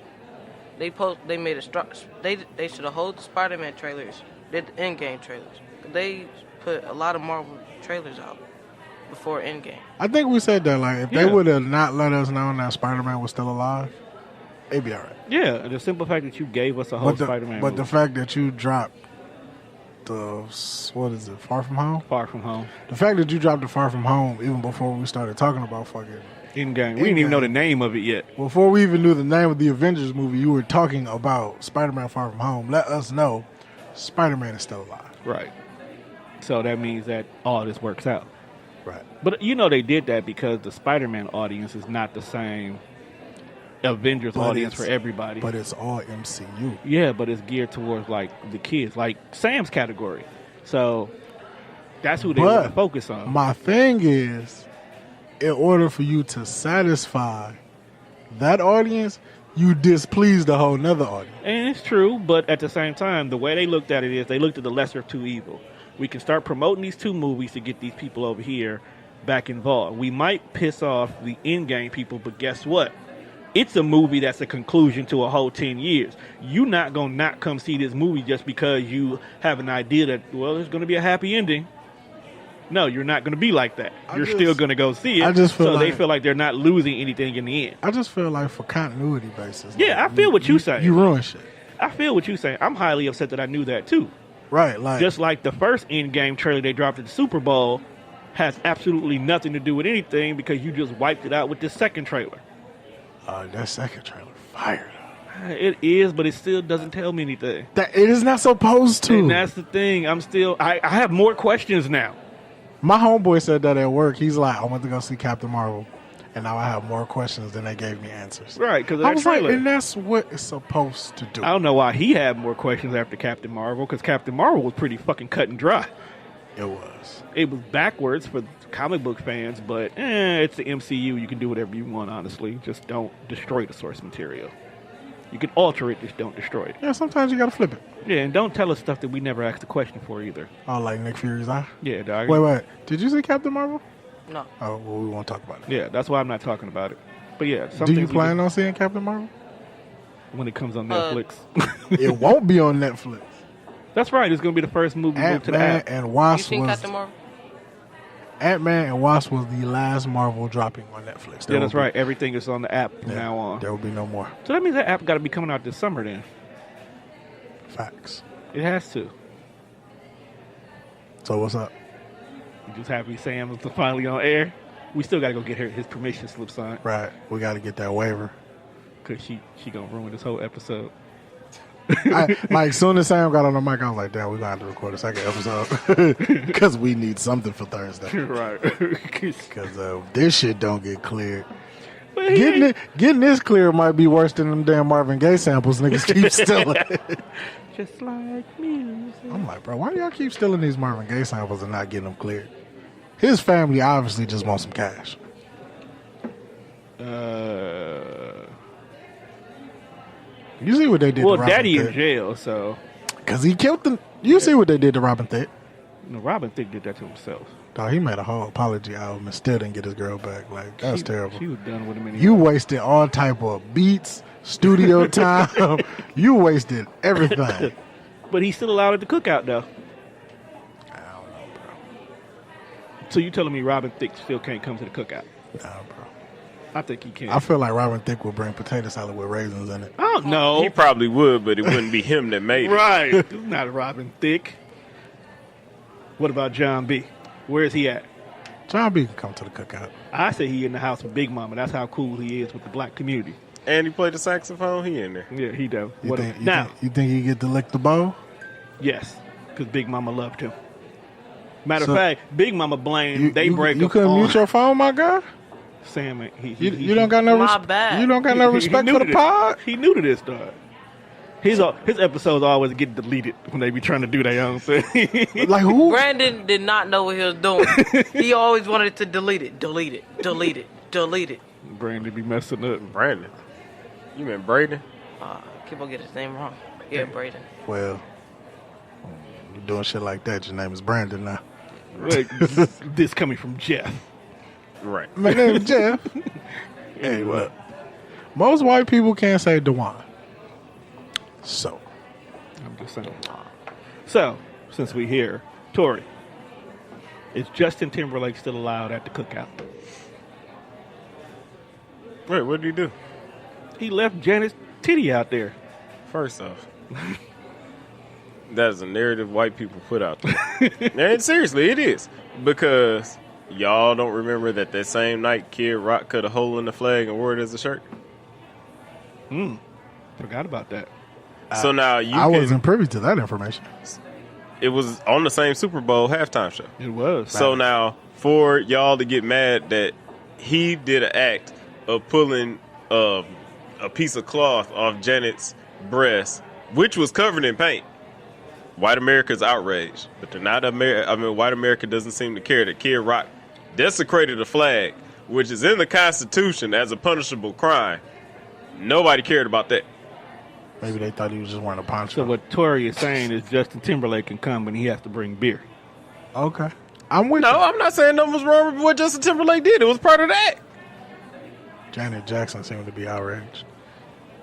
They made a structure. They should have held the Spider-Man trailers, did the Endgame trailers. They put a lot of Marvel trailers out before Endgame. I think we said that, like, if they would have not let us know that Spider-Man was still alive, it'd be all right. Yeah, the simple fact that you gave us a whole Spider-Man movie. The fact that you dropped Far From Home? Far From Home. The fact that you dropped the Far From Home even before we started talking about fucking Endgame. We didn't even know the name of it yet. Before we even knew the name of the Avengers movie, you were talking about Spider-Man Far From Home. Let us know Spider-Man is still alive. Right. So that means that all this works out. Right. But they did that because the Spider-Man audience is not the same Avengers audience for everybody. But it's all MCU. Yeah, but it's geared towards, like, the kids, like Sam's category. So that's who they want to focus on. My thing is, in order for you to satisfy that audience, you displease the whole nother audience. And it's true, but at the same time, the way they looked at it is they looked at the lesser of two evils. We can start promoting these two movies to get these people over here back involved. We might piss off the Endgame people, but guess what? It's a movie that's a conclusion to a whole 10 years. You're not going to not come see this movie just because you have an idea that, well, there's going to be a happy ending. No, you're not going to be like that. You're still going to go see it. They feel like they're not losing anything in the end. I just feel like for continuity basis. Yeah, I feel what you're saying. You ruin shit. I feel what you're saying. I'm highly upset that I knew that too. Right. Just like the first Endgame trailer they dropped at the Super Bowl has absolutely nothing to do with anything because you just wiped it out with this second trailer. That second trailer fired. It is, but it still doesn't tell me anything. That it is not supposed to. And that's the thing. I have more questions now. My homeboy said that at work. He's like, I went to go see Captain Marvel, and now I have more questions than they gave me answers. Right, because I was like, and that's what it's supposed to do. I don't know why he had more questions after Captain Marvel, because Captain Marvel was pretty fucking cut and dry. It was. It was backwards for comic book fans, but it's the MCU. You can do whatever you want, honestly. Just don't destroy the source material. You can alter it, just don't destroy it. Yeah, sometimes you got to flip it. Yeah, and don't tell us stuff that we never asked a question for either. Oh, like Nick Fury's eye? Yeah, dog. Wait. Did you see Captain Marvel? No. Oh, well, we won't talk about it. Yeah, that's why I'm not talking about it. But yeah, do you plan on seeing Captain Marvel? When it comes on Netflix. It won't be on Netflix. That's right. It's going to be the first movie moved to the app. And Wasp you seen Captain Marvel? Ant-Man and Wasp was the last Marvel dropping on Netflix. Yeah, that's right. Everything is on the app from now on. There will be no more. So that means that app got to be coming out this summer then. Facts. It has to. So what's up? You just happy Sam is finally on air? We still got to go get his permission slip signed. Right. We got to get that waiver. Because she going to ruin this whole episode. Like, soon as Sam got on the mic, I was like, damn, we're going to have to record a second episode. Because we need something for Thursday. Right. Because this shit don't get cleared. But Getting this clear might be worse than them damn Marvin Gaye samples niggas keep stealing. Just like music. I'm like, bro, why do y'all keep stealing these Marvin Gaye samples and not getting them cleared? His family obviously just wants some cash. You see what they did to Robin Daddy Thicke. in jail, so. Because he killed them. You see what they did to Robin Thicke. No, Robin Thicke did that to himself. Dog, he made a whole apology album and still didn't get his girl back. Like, that's terrible. She was done with him anyway. You wasted all type of beats, studio time. You wasted everything. But he still allowed it to cook out, though. I don't know, bro. So you telling me Robin Thicke still can't come to the cookout? Nah, bro. I think he can. I feel like Robin Thicke would bring potato salad with raisins in it. I don't know. He probably would, but it wouldn't be him that made it. Right. It's not Robin Thicke. What about John B? Where is he at? John B can come to the cookout. I say he in the house with Big Mama. That's how cool he is with the black community. And he played the saxophone. He in there. Yeah, he does. You think he get to lick the bowl? Yes, because Big Mama loved him. Matter of fact, Big Mama blamed break You up couldn't on mute your phone, my guy? Sam. You don't got no bad. You don't got no respect for the pod? He knew to this, dog. His episodes always get deleted when they be trying to do their own thing. Like who? Brandon did not know what he was doing. He always wanted to delete it. Brandon be messing up. Brandon. You meant Braden? Keep on getting his name wrong. Yeah, Braden. Well, you doing shit like that, your name is Brandon now. Like, this coming from Jeff. Right. My name is Jeff. Hey, look. Most white people can't say Dewan. So. I'm just saying. So, since we here, Tori, is Justin Timberlake still allowed at the cookout? Wait, what did he do? He left Janet's titty out there. First off, that is a narrative white people put out there. And seriously, it is. Because y'all don't remember that same night Kid Rock cut a hole in the flag and wore it as a shirt? Forgot about that. So now I wasn't privy to that information. It was on the same Super Bowl halftime show. It was. So now, for y'all to get mad that he did an act of pulling a piece of cloth off Janet's breast, which was covered in paint, white America's outraged. But they're not white America doesn't seem to care that Kid Rock desecrated a flag, which is in the Constitution as a punishable crime. Nobody cared about that. Maybe they thought he was just wearing a poncho. So what Tori is saying is Justin Timberlake can come and he has to bring beer. Okay. I'm with you. No, I'm not saying nothing was wrong with what Justin Timberlake did. It was part of that. Janet Jackson seemed to be outraged.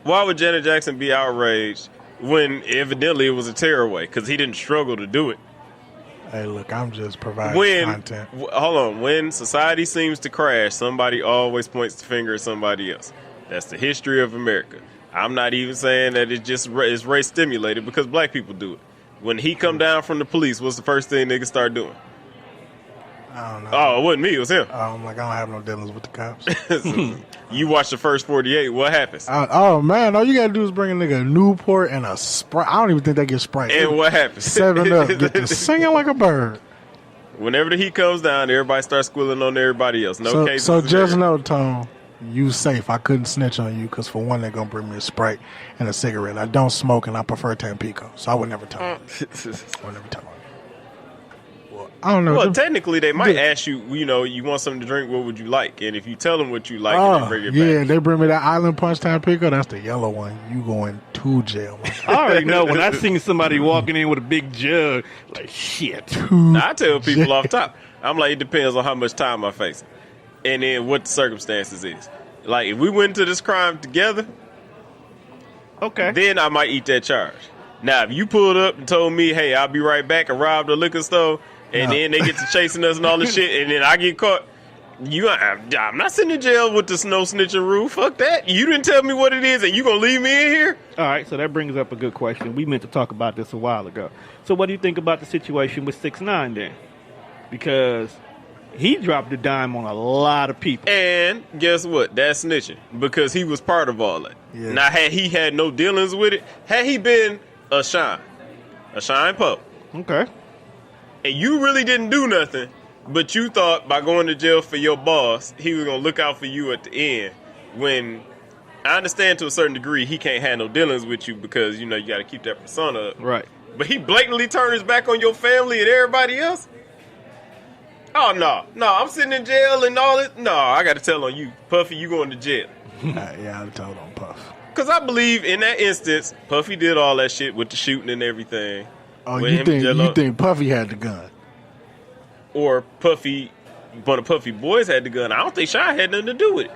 Why would Janet Jackson be outraged when evidently it was a tearaway? Because he didn't struggle to do it. Hey, look, I'm just providing content. Hold on. When society seems to crash, somebody always points the finger at somebody else. That's the history of America. I'm not even saying that it's race stimulated because black people do it. When he come down from the police, what's the first thing niggas start doing? I don't know. Oh, it wasn't me. It was him. I'm like, I don't have no dealings with the cops. You watch the first 48. What happens? Oh, man. All you got to do is bring a nigga a Newport and a Sprite. I don't even think they get Sprite. And what happens? 7 Up. Get to singing like a bird. Whenever the heat comes down, everybody starts squealing on everybody else. No cases. So just know, Tone, you safe. I couldn't snitch on you because, for one, they're going to bring me a Sprite and a cigarette. I don't smoke and I prefer Tampico. So I would never tell them. I would never tell them. I don't know. Well, technically, they might ask you, you want something to drink, what would you like? And if you tell them what you like, they bring it back. Yeah, they bring me that Island Punch Tampico. That's the yellow one. You going to jail. I already know. When I seen somebody walking in with a big jug, like, shit. Now, I tell people off top, I'm like, it depends on how much time I'm facing. And then what the circumstances is. Like, if we went into this crime together, okay, then I might eat that charge. Now, if you pulled up and told me, hey, I'll be right back and robbed a liquor store, and then they get to chasing us and all this shit, and then I get caught. I'm not sitting in jail with the snow snitching rule. Fuck that. You didn't tell me what it is, and you gonna leave me in here? All right, so that brings up a good question. We meant to talk about this a while ago. So what do you think about the situation with 6ix9ine then? Because he dropped a dime on a lot of people. And guess what? That's snitching because he was part of all that. Yeah. Now, had he had no dealings with it, had he been a shine pup, Okay. and you really didn't do nothing, but you thought by going to jail for your boss, he was going to look out for you at the end. When I understand to a certain degree, he can't have no dealings with you because, you got to keep that persona up. Right. But he blatantly turned his back on your family and everybody else? Oh, no, I'm sitting in jail and all this. No, I got to tell on you. Puffy, you going to jail. Yeah, I told on Puff. Because I believe in that instance, Puffy did all that shit with the shooting and everything. Oh, With you him think and Jello. you think Puffy had the gun? Or Puffy, one of Puffy boys had the gun. I don't think Shine had nothing to do with it.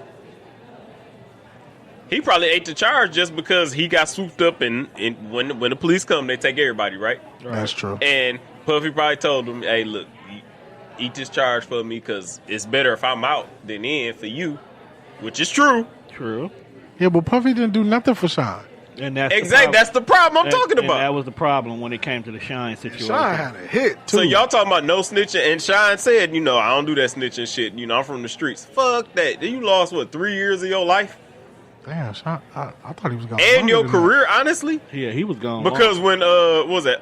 He probably ate the charge just because he got swooped up, and when the police come, they take everybody, right? That's true. And Puffy probably told him, hey, look, eat this charge for me because it's better if I'm out than in for you, which is true. True. Yeah, but Puffy didn't do nothing for Shine. And that's Exactly. That's the problem I'm talking and about. that was the problem when it came to the Shine situation. Shine had a hit too. So y'all talking about no snitching, and Shine said, I don't do that snitching shit. I'm from the streets. Fuck that. You lost, 3 years of your life? Damn, Shine, I thought he was going. And your career, honestly? Yeah, he was gone. Because when, what was that?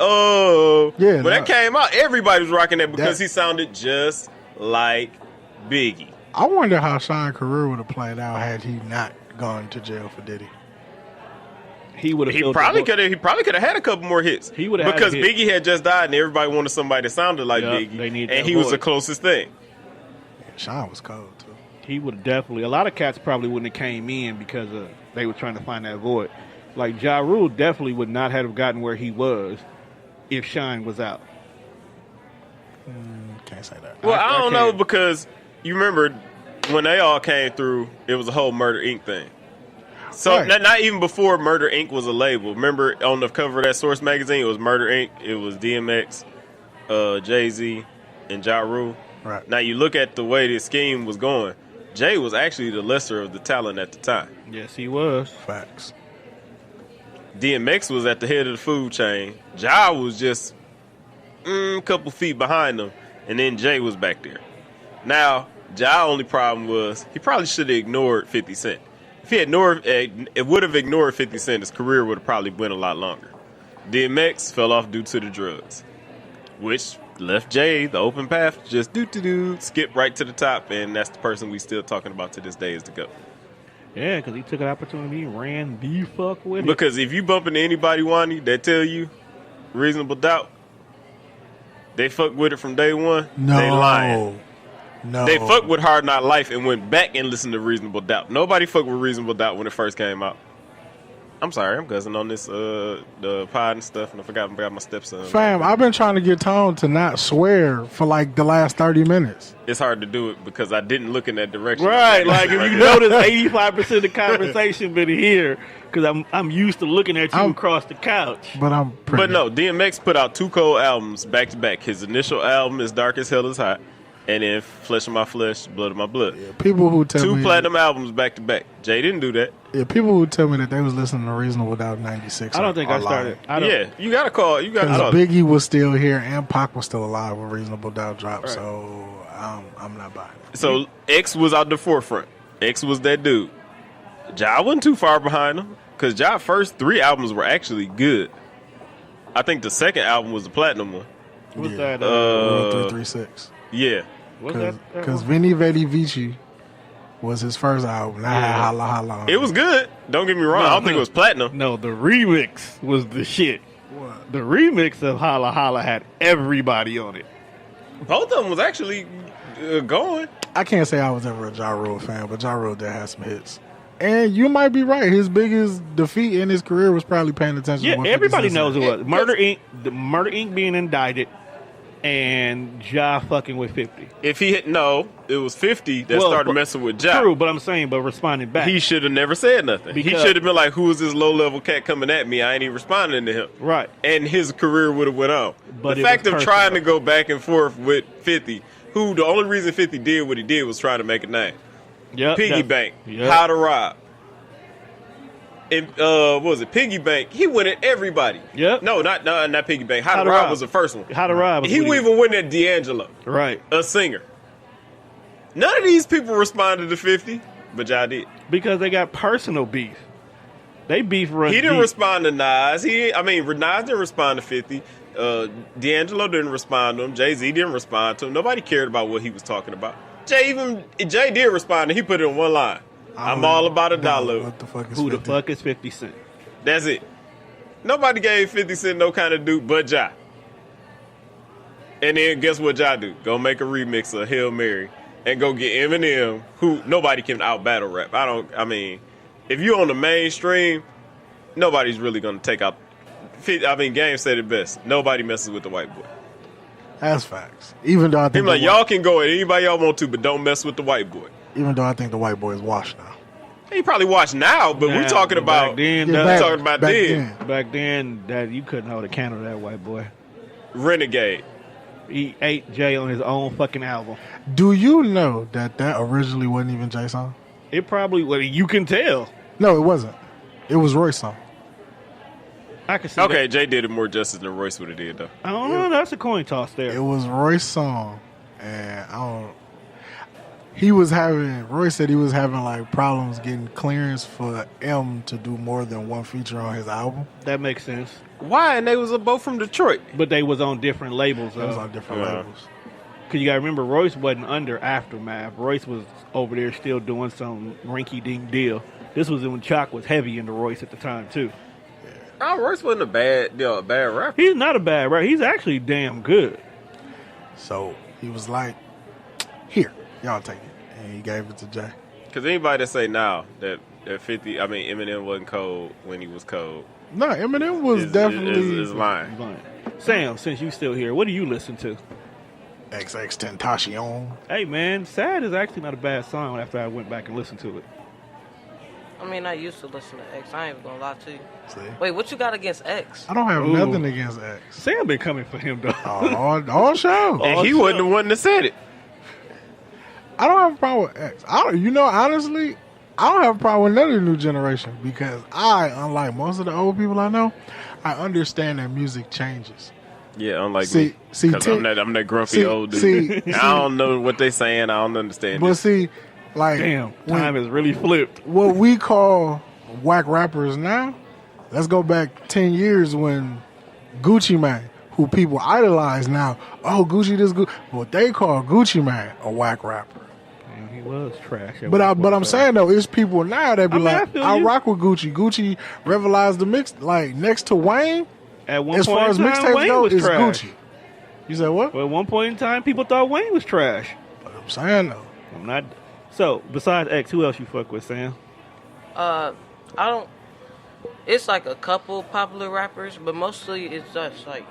Yeah, when that came out, everybody was rocking that because that- he sounded just like Biggie. I wonder how Shine's career would have played out had he not gone to jail for Diddy. he would have. He probably could have had a couple more hits. He would have because had a hit. Biggie had just died and everybody wanted somebody that sounded like Yup, Biggie. they need and that he was the voice. closest thing. Yeah, Shine was cold too. He would have definitely. A lot of cats probably wouldn't have came in because they were trying to find that void. Like Ja Rule definitely would not have gotten where he was if Shine was out. Can't say that. Well, I don't know can't. because you remember when they all came through, it was a whole Murder Inc. thing. So Right. not even before Murder Inc. was a label. Remember on the cover of that Source magazine, it was Murder Inc. It was DMX, Jay-Z, and Ja Rule. Right. Now you look at the way this scheme was going. Jay was actually the lesser of the talent at the time. Yes, he was. Facts. DMX was at the head of the food chain. Ja was just a couple feet behind him, and then Jay was back there. Now, Ja only problem was he probably should have ignored 50 Cent. If he had would have ignored 50 Cent, his career would have probably went a lot longer. DMX fell off due to the drugs, which left Jay the open path to just skip right to the top, and that's the person we still talking about to this day is the GOAT. Yeah, because he took an opportunity and ran the fuck with it. Because if you bump into anybody, Wani, that tell you reasonable doubt, they fuck with it from day one. No. They lying. No. They fuck with Hard Knock Life and went back and listened to Reasonable Doubt. Nobody fucked with Reasonable Doubt when it first came out. I'm sorry, I'm guzzling on this the pod and stuff, and I forgot my stepson. Fam, I've been trying to get Tone to not swear for like the last 30 minutes. It's hard to do it because I didn't look in that direction. Right, like if you notice, 85% of the conversation been here because I'm used to looking at you across the couch. But I'm pretty. But no, DMX put out 2 cold albums back to back. His initial album is Dark as Hell is Hot, and then Flesh of My Flesh, Blood of My Blood. Yeah, people who tell 2 me platinum albums back to back. Jay didn't do that. Yeah, people who tell me that they was listening to Reasonable Doubt 96. I don't think I started. I don't, Yeah, you gotta call. You gotta Because call. Biggie was still here and Pac was still alive when Reasonable Doubt dropped, so I'm not buying it. So X was out the forefront. X was that dude. Ja wasn't too far behind him because Ja's first 3 albums were actually good. I think the second album was the platinum one. what's that? 336. Yeah. What's that? Because Veni Vidi Vici was his first album. I had Holla Holla on It was good. Don't get me wrong. I don't think it was platinum. No, the remix was the shit. What? The remix of Holla Holla had everybody on it. Both of them was actually going. I can't say I was ever a Ja Rule fan, but Ja Rule did have some hits. And you might be right. His biggest defeat in his career was probably paying attention Yeah, to what everybody 50 Cent knows said. it was. Murder Inc. The Murder Inc. being indicted and Ja fucking with 50. If he had it was 50 that started messing with Ja. True, but I'm saying, responding back. He should have never said nothing. He should have been like, "Who is this low level cat coming at me? I ain't even responding to him." Right. And his career would have went on. But the it fact was of trying to go back and forth with 50, who the only reason 50 did what he did was trying to make a name. Yep. Piggy bank. Yep. How to rob. And what was it? Piggy bank. He went at everybody. Yep. No, not piggy bank. How to rob was the first one. How to rob. He even went at D'Angelo. Right. A singer. None of these people responded to 50, but y'all did. Because they got personal beef. They beef runs He didn't deep. respond to Nas. Nas didn't respond to 50. D'Angelo didn't respond to him. Jay-Z didn't respond to him. Nobody cared about what he was talking about. Jay did respond, and he put it in one line. I'm all about $1. What the fuck is Who 50? the fuck is 50 Cent? That's it. Nobody gave 50 Cent no kind of dude but Ja. And then guess what Ja do? Go make a remix of Hail Mary and go get Eminem, who nobody can out battle rap. If you on the mainstream, nobody's really gonna take out. Game said it best. Nobody messes with the white boy. That's facts. Even though I think Y'all can go at anybody y'all want to, but don't mess with the white boy. Even though I think the white boy is washed now. He probably watched now, but we're talking about then. Back then. Back then, that you couldn't hold a candle to that white boy. Renegade. He ate Jay on his own fucking album. Do you know that originally wasn't even Jay's song? It probably was. You can tell. No, it wasn't. It was Roy's song. I can see Okay, that. Jay did it more justice than Royce would have did, though. I don't know. That's a coin toss there. It was Roy's song, and Roy said he was having like problems getting clearance for M to do more than one feature on his album. That makes sense. Why? And they was both from Detroit. But they was on different labels. It was on different labels. Because you got to remember, Royce wasn't under Aftermath. Royce was over there still doing some rinky-dink deal. This was when Chalk was heavy into Royce at the time, too. Oh, Royce wasn't a bad rapper. He's not a bad rapper. He's actually damn good. So he was like, "Here, y'all take it," and he gave it to Jay. Because anybody that say now that 50, Eminem wasn't cold when he was cold. No, Eminem was definitely is lying. Sam, since you still here, what do you listen to? XX Tentacion. Hey, man, Sad is actually not a bad song after I went back and listened to it. I used to listen to X. I ain't even gonna lie to you. See? Wait, what you got against X? I don't have nothing against X. Sam been coming for him, though. All show. And he wasn't the one that said it. I don't have a problem with X. Honestly, I don't have a problem with none of the new generation because unlike most of the old people I know, I understand that music changes. Yeah, unlike me. Because I'm that grumpy old dude. I don't know what they saying. I don't understand But this. see, like... Damn, time has really flipped. What we call whack rappers now, let's go back 10 years when Gucci Mane, who people idolize now, Gucci this, Gucci. What they call Gucci Mane, a whack rapper. Damn, he was trash. But I'm saying, though, it's people now that be I you. rock with Gucci. Gucci revitalized the mix, like, next to Wayne. At one As point far as in time, mixtapes Wayne go, was it's trash. Gucci. You said what? Well, at one point in time, people thought Wayne was trash. But I'm saying though, I'm not. So, besides X, who else you fuck with, Sam? I don't. It's like a couple popular rappers, but mostly it's just like,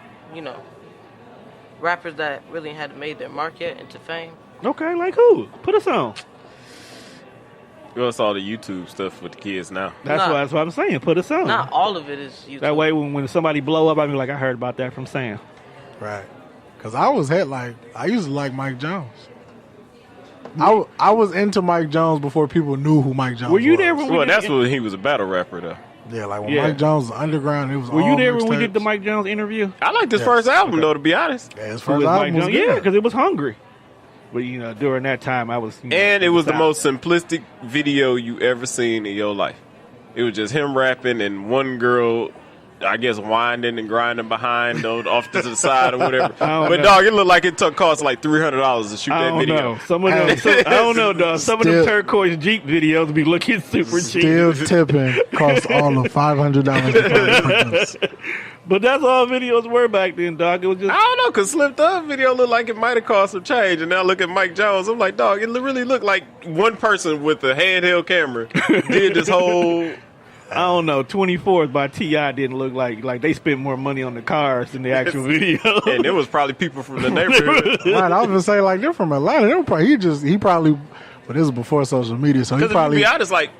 rappers that really hadn't made their mark yet into fame. Okay, like who? Put us on. Well, it's all the YouTube stuff with the kids now. That's what I'm saying. Put us on. Not all of it is YouTube. That way, when somebody blow up, I be like, I heard about that from Sam. right? Because I used to like Mike Jones. I was into Mike Jones before people knew who Mike Jones was. Were you there when Well, that's when he was a battle rapper, though. Yeah, like when Mike Jones was underground, it was Were all you there when we mixtapes. did the Mike Jones interview? I liked his first album, though, to be honest. Yeah, his Who first was album was Yeah, good. because it was Hungry. But, during that time, I was... And it was the South. most simplistic video you ever seen in your life. It was just him rapping and one girl, I guess, winding and grinding behind off to the side or whatever. But, dog, it looked like it cost like $300 to shoot that video. Know. Some of them, I don't know, dog. Some of them turquoise Jeep videos be looking super cheap. Still tipping cost all of $500 But that's all videos were back then, dog. It was just... I don't know, because Slim Thug video looked like it might have cost some change. And now look at Mike Jones. I'm like, dog, it really looked like one person with a handheld camera did this whole I don't know. 24th by T.I. didn't look like they spent more money on the cars than the actual video. And there was probably people from the neighborhood. Right, I was gonna say like they're from Atlanta. They were probably, he probably, but this is before social media, so he Because probably. to be honest, like,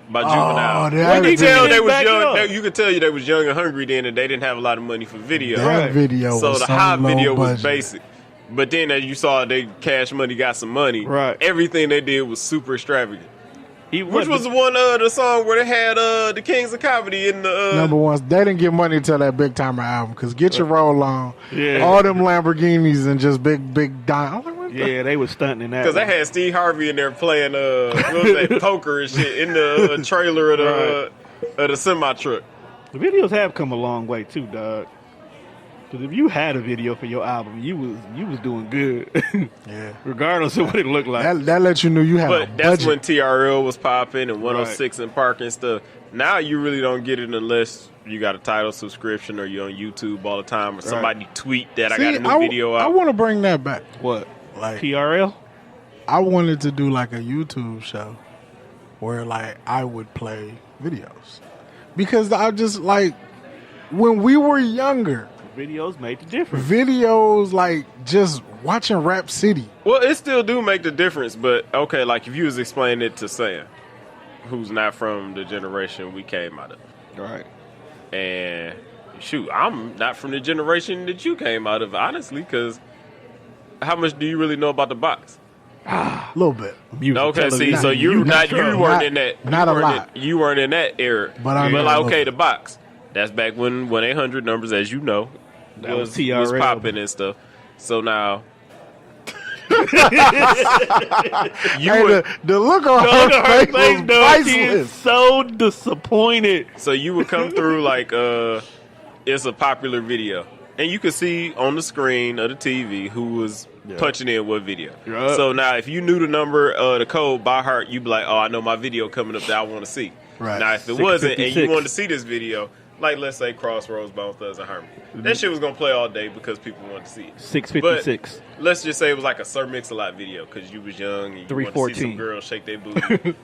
by Juvenile. they You could tell they was back young. up. You could tell they was young and hungry then, and they didn't have a lot of money for video. That video So was the so high low video was budget. basic. But then as you saw, they Cash Money got some money. Right. Everything they did was super extravagant. He Which was the one the song where they had the Kings of Comedy in the Number one, they didn't get money till that Big Timer album because Get Your Roll On, Yeah. all them Lamborghinis and just big dime. I'm like, what the- Yeah, they was stunting in that. because they had Steve Harvey in there playing what was that, poker and shit in the trailer of the semi truck. The videos have come a long way too, dog. Because if you had a video for your album, you was doing good. Yeah. Regardless of what it looked like. That let you know you had a But that's budget. when TRL was popping and 106 and Park and stuff. Now you really don't get it unless you got a title subscription or you're on YouTube all the time or somebody tweet that I got a new video I out. want to bring that back. What? Like TRL? I wanted to do like a YouTube show where like I would play videos because I just like when we were younger, Videos made the difference. videos like just watching Rap City. Well, it still do make the difference, but okay, like if you was explaining it to Sam, who's not from the generation we came out of, Right. and shoot, I'm not from the generation that you came out of, honestly, because how much do you really know about the box? A little bit. Music, Okay, see, television. so you weren't Not- in that. not you a weren't lot. You weren't in that era. But I know a like, little okay, bit. the box. That's back when 1-800 numbers, as you know, That was was TRL. popping and stuff. So now, you Hey, would, the look on Dog, her her face face, was dog, she is priceless. so disappointed. so you would come through like it's a popular video, and you could see on the screen of the TV who was punching in what video. Yeah. So now, if you knew the number, the code by heart, you'd be like, "Oh, I know my video coming up that I want to see." Right. Now, if it wasn't, and you 656. wanted to see this video, like let's say Crossroads, Bone Thugs, and Harmony, that shit was gonna play all day because people wanted to see it. 656. But let's just say it was like a Sir Mix-a-Lot video because you was young and you wanted to see 314. some girls shake their booty.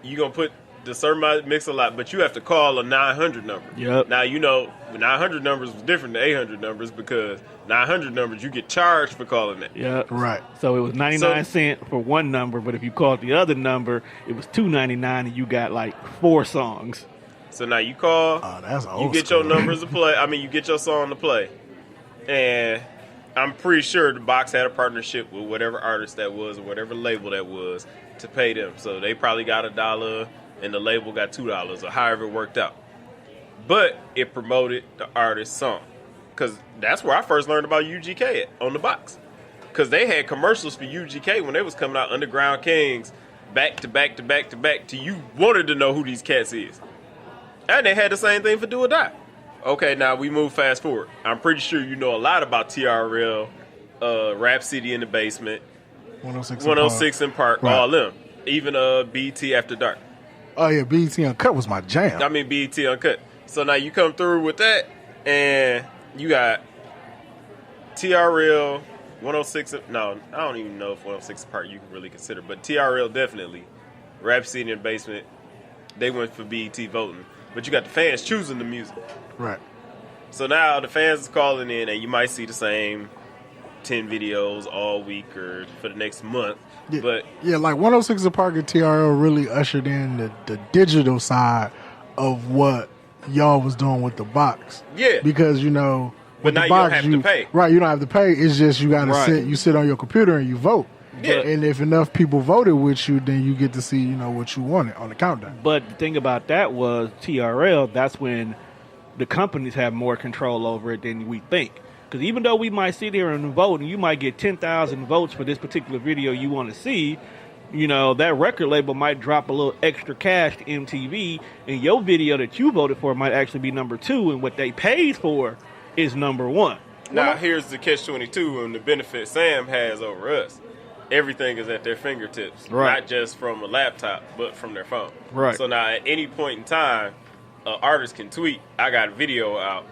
You gonna put the Sir Mix-a-Lot, but you have to call a 900 number. Yep. Now you know 900 numbers was different than 800 numbers because 900 numbers you get charged for calling that. Yeah. Right. So it was 99 cents for one number, but if you called the other number, it was $2.99 and you got like 4 songs. So now you call. Oh, that's old You get school. your numbers to play. I mean, you get your song to play, and I'm pretty sure the box had a partnership with whatever artist that was or whatever label that was to pay them. So they probably got $1 and the label got $2 or however it worked out. But it promoted the artist's song because that's where I first learned about UGK at, on the box. Because they had commercials for UGK when they was coming out, Underground Kings, back to back to back to back to you wanted to know who these cats is. And they had the same thing for Do or Die. Okay, now we move fast forward. I'm pretty sure you know a lot about TRL, Rap City in the Basement, 106 in Park, Right. all them. Even BET After Dark. Oh yeah, BET Uncut was my jam. I mean BET Uncut. So now you come through with that, and you got TRL, 106. No, I don't even know if 106 in Park you can really consider, but TRL definitely. Rap City in the Basement, they went for BET voting. But you got the fans choosing the music. Right. So now the fans is calling in, and you might see the same 10 videos all week or for the next month. Yeah, But yeah, like 106 in Park and TRL really ushered in the digital side of what y'all was doing with the box. Yeah. Because you know, But with now the you don't box, have to pay. Right, you don't have to pay. It's just you gotta Right. sit on your computer and you vote. Yeah. And if enough people voted with you, then you get to see, you know, what you wanted on the countdown. But the thing about that was TRL, that's when the companies have more control over it than we think. Because even though we might sit here and vote, and you might get 10,000 votes for this particular video you want to see, you know, that record label might drop a little extra cash to MTV, and your video that you voted for might actually be number 2, and what they paid for is number 1. now here's the catch-22 and the benefit Sam has over us. Everything is at their fingertips, Right. not just from a laptop, but from their phone. Right. So now at any point in time, an artist can tweet, I got a video out,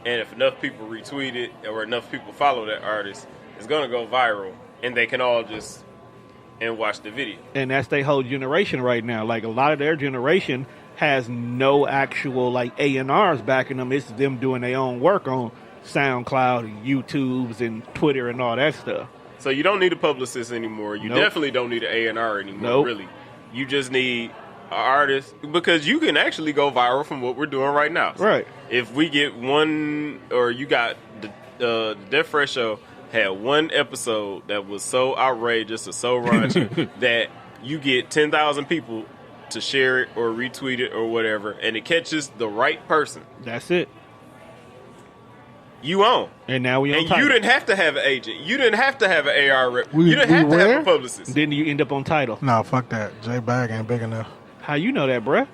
and if enough people retweet it or enough people follow that artist, it's going to go viral, and they can all just and watch the video. And that's their whole generation right now. Like a lot of their generation has no actual like A&Rs backing them. It's them doing their own work on SoundCloud and YouTubes and Twitter and all that stuff. So you don't need a publicist anymore. You definitely don't need an A&R anymore, really. You just need an artist, because you can actually go viral from what we're doing right now. Right. If we get one, or you got the Death Fresh Show had one episode that was so outrageous or so raunchy that you get 10,000 people to share it or retweet it or whatever, and it catches the right person. That's it. You own. And now we on And title. you didn't have to have an agent. You didn't have to have an AR rep. You didn't have to have a publicist. Then you end up on title. No, fuck that. J Bag ain't big enough. How you know that, bruh?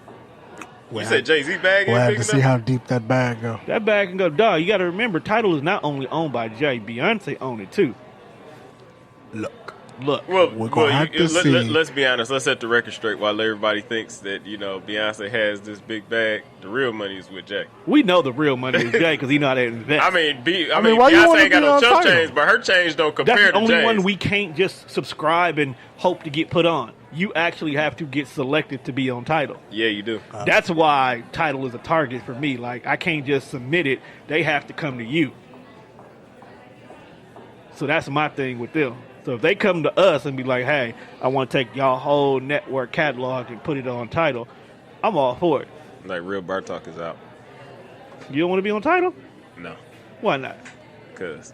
You said Jay-Z bag We'll ain't have big to enough? see how deep that bag go. That bag can go, dog. You got to remember, title is not only owned by Jay. Beyonce owned it too. Look. Well, We're gonna have to see. let's be honest. Let's set the record straight. While everybody thinks that Beyonce has this big bag, the real money is with Jay. We know the real money is Jay because he know how to invest. I mean, why you Beyonce wanna ain't got be no on chump title? change, but her change don't compare That's the to only Jay's. one we can't just subscribe and hope to get put on. You actually have to get selected to be on title. Yeah, you do. That's why title is a target for me. Like, I can't just submit it. They have to come to you. So that's my thing with them. So if they come to us and be like, hey, I want to take y'all whole network catalog and put it on title, I'm all for it. Like, Real Bartok is out. You don't want to be on title? No. Why not? Because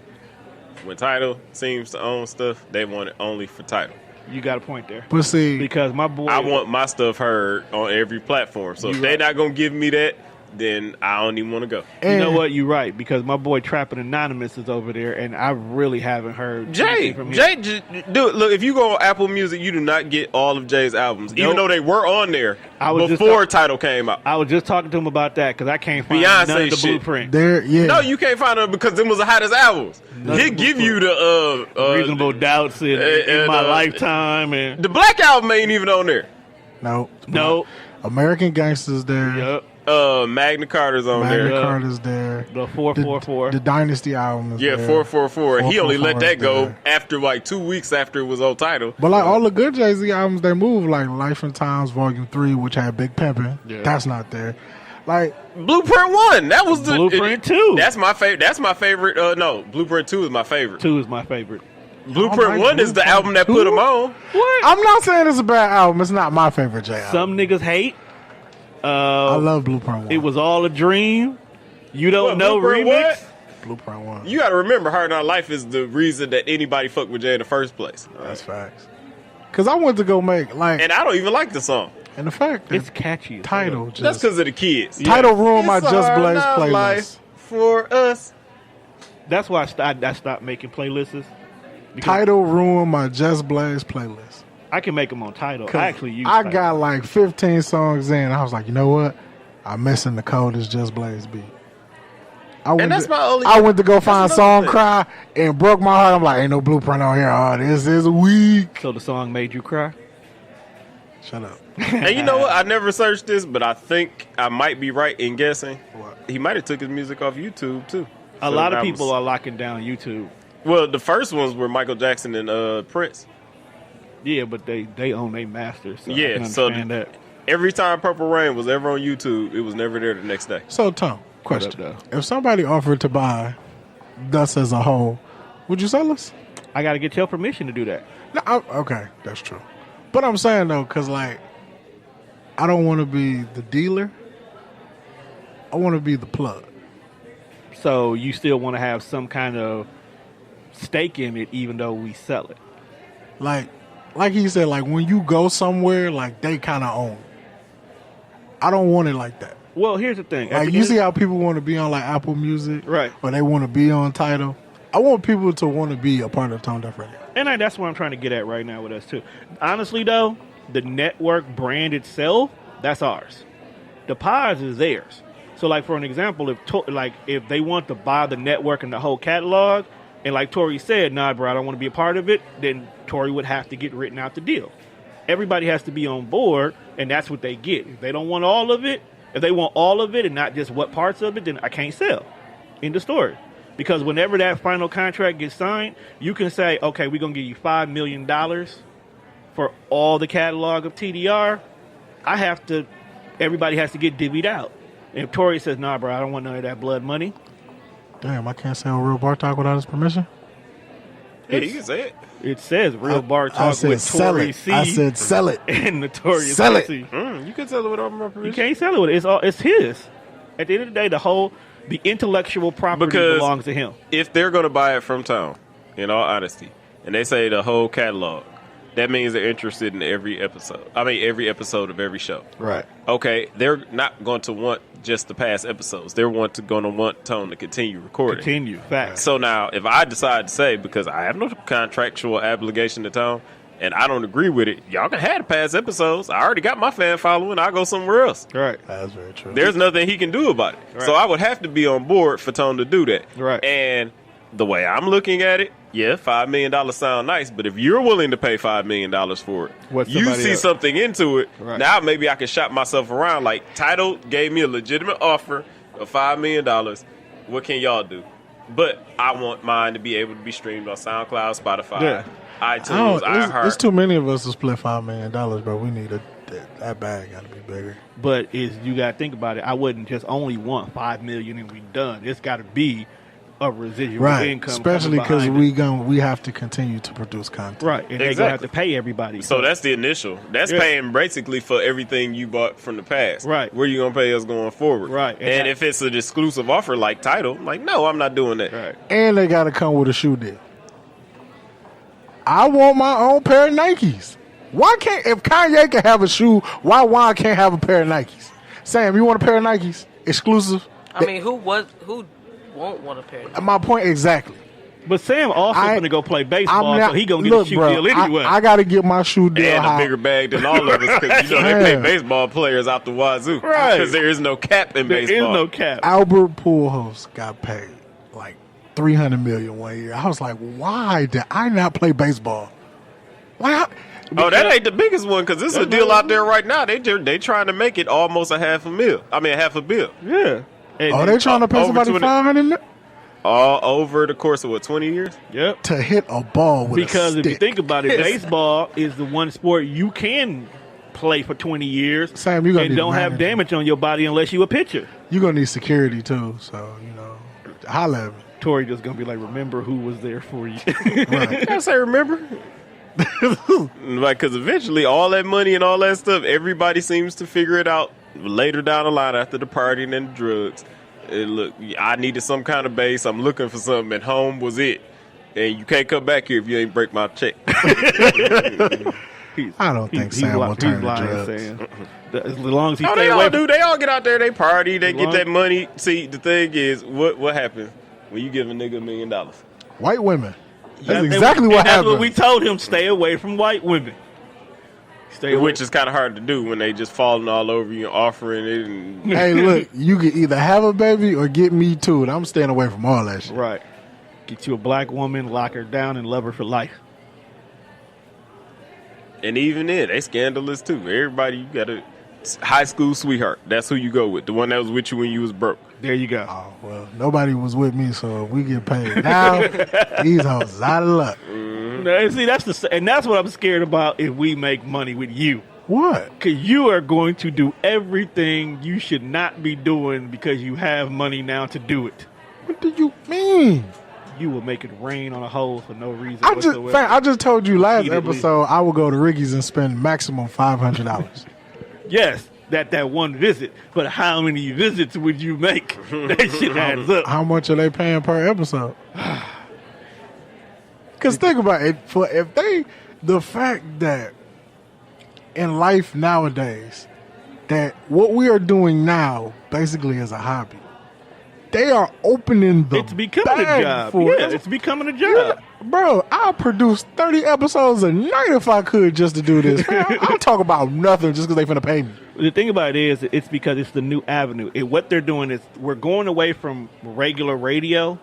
when Tidal seems to own stuff, they want it only for Tidal. You got a point there. But see, Because my boy... I want my stuff heard on every platform. So if they're not going to give me that, then I don't even want to go. You know what? You're right. Because my boy Trappin' Anonymous is over there, and I really haven't heard anything from him. Dude, look, if you go on Apple Music, you do not get all of Jay's albums, even though they were on there before Tidal came out. I was just talking to him about that because I can't find Beyonce none of the shit. blueprint. No, you can't find them because them was the hottest albums. He'll give you the Reasonable Doubts in my lifetime, and the Black album ain't even on there. No. American Gangsters there. Yep. Magna Carta's on there. Magna Carta's there. The 444. The Dynasty album is there. 444. He only let that go there. after like 2 weeks after it was on Tidal. But like all the good Jay-Z albums, they move, like Life and Times Volume 3, which had Big Pimpin'. Yeah. That's not there. Like Blueprint 1, that was the Blueprint 2. That's my favorite. That's my favorite. No, Blueprint 2 is my favorite. 2 is my favorite. Blueprint like 1 is the Blueprint album that 2? put him on. What? I'm not saying it's a bad album. It's not my favorite Jay album. Some niggas hate. I love Blueprint 1. It was all a dream. You don't What, know Blueprint remix. what? Blueprint 1. You got to remember, Hard Knock Life is the reason that anybody fucked with Jay in the first place. That's facts. Because I went to go make, like, And I don't even like the song. and the fact that It's catchy. as Title hell. just... That's because of the kids. Title ruined my It's a Just Hard Blaze Knock playlist. Life for us. That's why I stopped making playlists. Because Title ruined my Just Blaze playlist. I can make them on title. I actually use I Tidal. got like 15 songs in. I was like, you know what? I'm missing the coldest Just Blaze beat. I went to go find Song Cry and broke my heart. I'm like, ain't no Blueprint on here. Oh, this is weak. So the song made you cry? Shut up. And you know what? I never searched this, but I think I might be right in guessing. What? He might have took his music off YouTube, too. A lot of people are locking down YouTube. Well, the first ones were Michael Jackson and Prince. Yeah, but they own their masters. So I Yeah, can so understand that. every time Purple Rain was ever on YouTube, it was never there the next day. So, Tom, What question. up, If somebody offered to buy Thus as a whole, would you sell us? I got to get your permission to do that. No, okay, that's true. But I'm saying, though, because, like, I don't want to be the dealer. I want to be the plug. So you still want to have some kind of stake in it, even though we sell it. Like he said, like, when you go somewhere, like, they kind of own it. I don't want it like that. Well, here's the thing. Like, you see how people want to be on, like, Apple Music? Right. Or they want to be on Tidal. I want people to want to be a part of Tone Deaf Radio. And that's what I'm trying to get at right now with us, too. Honestly, though, the network brand itself, that's ours. The Pods is theirs. So, like, for an example, if they want to buy the network and the whole catalog, and like Tori said, nah, bro, I don't want to be a part of it, then Tori would have to get written out the deal. Everybody has to be on board, and that's what they get. If they don't want all of it, if they want all of it and not just what parts of it, then I can't sell. End of story. Because whenever that final contract gets signed, you can say, okay, we're going to give you $5 million, for all the catalog of TDR, everybody has to get divvied out. And if Tory says, nah, bro, I don't want none of that blood money. Damn, I can't sell Real Bar Talk without his permission? Yeah, you can say it. It says Real Bar Talk with Tory C. I said sell it. And Notorious Sell it. C. You can sell it without my permission. You can't sell it with it. It's his. At the end of the day, the intellectual property belongs to him. If they're going to buy it from Tone, in all honesty, and they say the whole catalog, that means they're interested in every episode. I mean, every episode of every show. Right. Okay, they're not going to want just the past episodes. They're going to want Tone to continue recording. Continue. Facts. So now, if I decide to say, because I have no contractual obligation to Tone, and I don't agree with it, y'all can have the past episodes. I already got my fan following. I'll go somewhere else. Right. That's very true. There's nothing he can do about it. Right. So I would have to be on board for Tone to do that. Right. And the way I'm looking at it, yeah, $5 million sound nice, but if you're willing to pay $5 million for it, you see something into it, now maybe I can shop myself around. Like, Tidal gave me a legitimate offer of $5 million. What can y'all do? But I want mine to be able to be streamed on SoundCloud, Spotify, iTunes, iHeart. There's too many of us to split $5 million, bro. We need that bag got to be bigger. But you got to think about it. I wouldn't just only want $5 million and we done. It's got to be a residual income, especially because we have to continue to produce content, right? And they're gonna have to pay everybody. So that's the initial. That's paying basically for everything you bought from the past, right? Where you gonna pay us going forward, right? And if it's an exclusive offer like Tidal, like no, I'm not doing that, right? And they got to come with a shoe deal. I want my own pair of Nikes. Why can't if Kanye can have a shoe? Why can't have a pair of Nikes? Sam, you want a pair of Nikes exclusive? I mean, who won't want a pair of Nikes? My point exactly. But Sam also going to go play baseball, so he going to get a shoe deal anyway. I got to get my shoe deal. And a bigger bag than all of us because they pay baseball players out the wazoo. Right. Because there is no cap in baseball. There is no cap. Albert Pujols got paid like $300 million 1 year. I was like, why did I not play baseball? Why? That ain't the biggest one because this is a deal out there right now. They trying to make it almost $500 million. Yeah. And they trying to pay somebody $500 million? All over the course of 20 years? Yep. To hit a ball with because a stick. If you think about it, baseball is the one sport you can play for 20 years Sam, and don't have damage on your body unless you a pitcher. You're going to need security too, so, holla at me. Tory just going to be like, remember who was there for you. Right. I say remember. Like, because eventually all that money and all that stuff, everybody seems to figure it out later down the line after the partying and the drugs. Look, I needed some kind of base. I'm looking for something, and home was it. And you can't come back here if you ain't break my check. I don't think Sam will turn to drugs. As long as he they all do. They all get out there, they party, they get that money. See, the thing is, what happens when you give a nigga $1 million? White women. That's exactly what happened. That's what we told him, stay away from white women. Which is kind of hard to do when they just falling all over you and offering it. And hey, look, you can either have a baby or get me too, and I'm staying away from all that shit. Right. Get you a black woman, lock her down, and love her for life. And even then, they scandalous too. Everybody, you got a high school sweetheart. That's who you go with. The one that was with you when you was broke. There you go. Oh, well, nobody was with me, so if we get paid now, these hoes is out of luck. No, see, that's what I'm scared about if we make money with you. What? Because you are going to do everything you should not be doing because you have money now to do it. What do you mean? You will make it rain on a hole for no reason whatsoever. I just told you last episode I would go to Ricky's and spend maximum $500. Yes, that one visit. But how many visits would you make? That shit adds up. How much are they paying per episode? Because think about it. The fact that in life nowadays, that what we are doing now basically is a hobby. They are opening the It's becoming a job. It's becoming a job. Yeah, bro, I'll produce 30 episodes a night if I could just to do this. I'll talk about nothing just because they finna pay me. The thing about it is, it's because it's the new avenue. What they're doing is we're going away from regular radio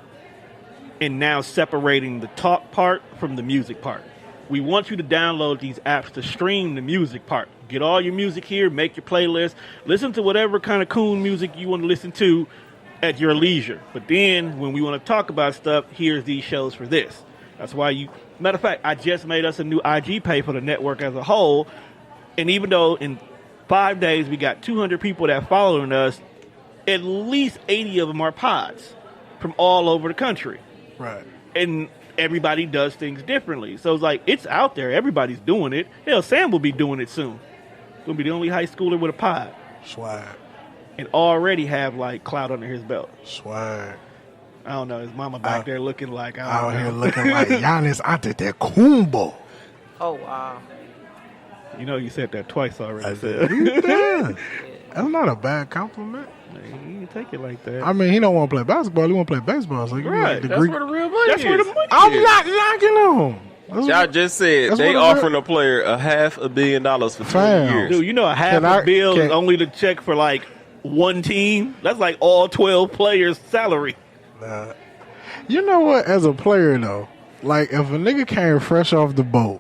and now separating the talk part from the music part. We want you to download these apps to stream the music part. Get all your music here, make your playlist, listen to whatever kind of cool music you want to listen to at your leisure. But then when we want to talk about stuff, here's these shows for this. That's why you. Matter of fact, I just made us a new IG page for the network as a whole, and even though in 5 days we got 200 people that following us, at least 80 of them are pods from all over the country. Right. And everybody does things differently. So it's like, it's out there. Everybody's doing it. Hell, Sam will be doing it soon. He'll be the only high schooler with a pod. Swag. And already have, like, clout under his belt. Swag. I don't know. His mama back there looking like... Out here looking like Giannis Antetokounmpo. Oh, wow. You know you said that twice already. I said, that's not a bad compliment. Man, you can take it like that. I mean, he don't want to play basketball. He want to play baseball. So you Right. like the That's Greek. where the real money That's is. where the money I'm is. not knocking him. That's Y'all what- just said That's they what it offering a player $500 million for 20 Fam. years. Dude, you know a half Can a I- bill can- is only to check for, like, one team? That's like all 12 players' salary. You know what? As a player, though, like if a nigga came fresh off the boat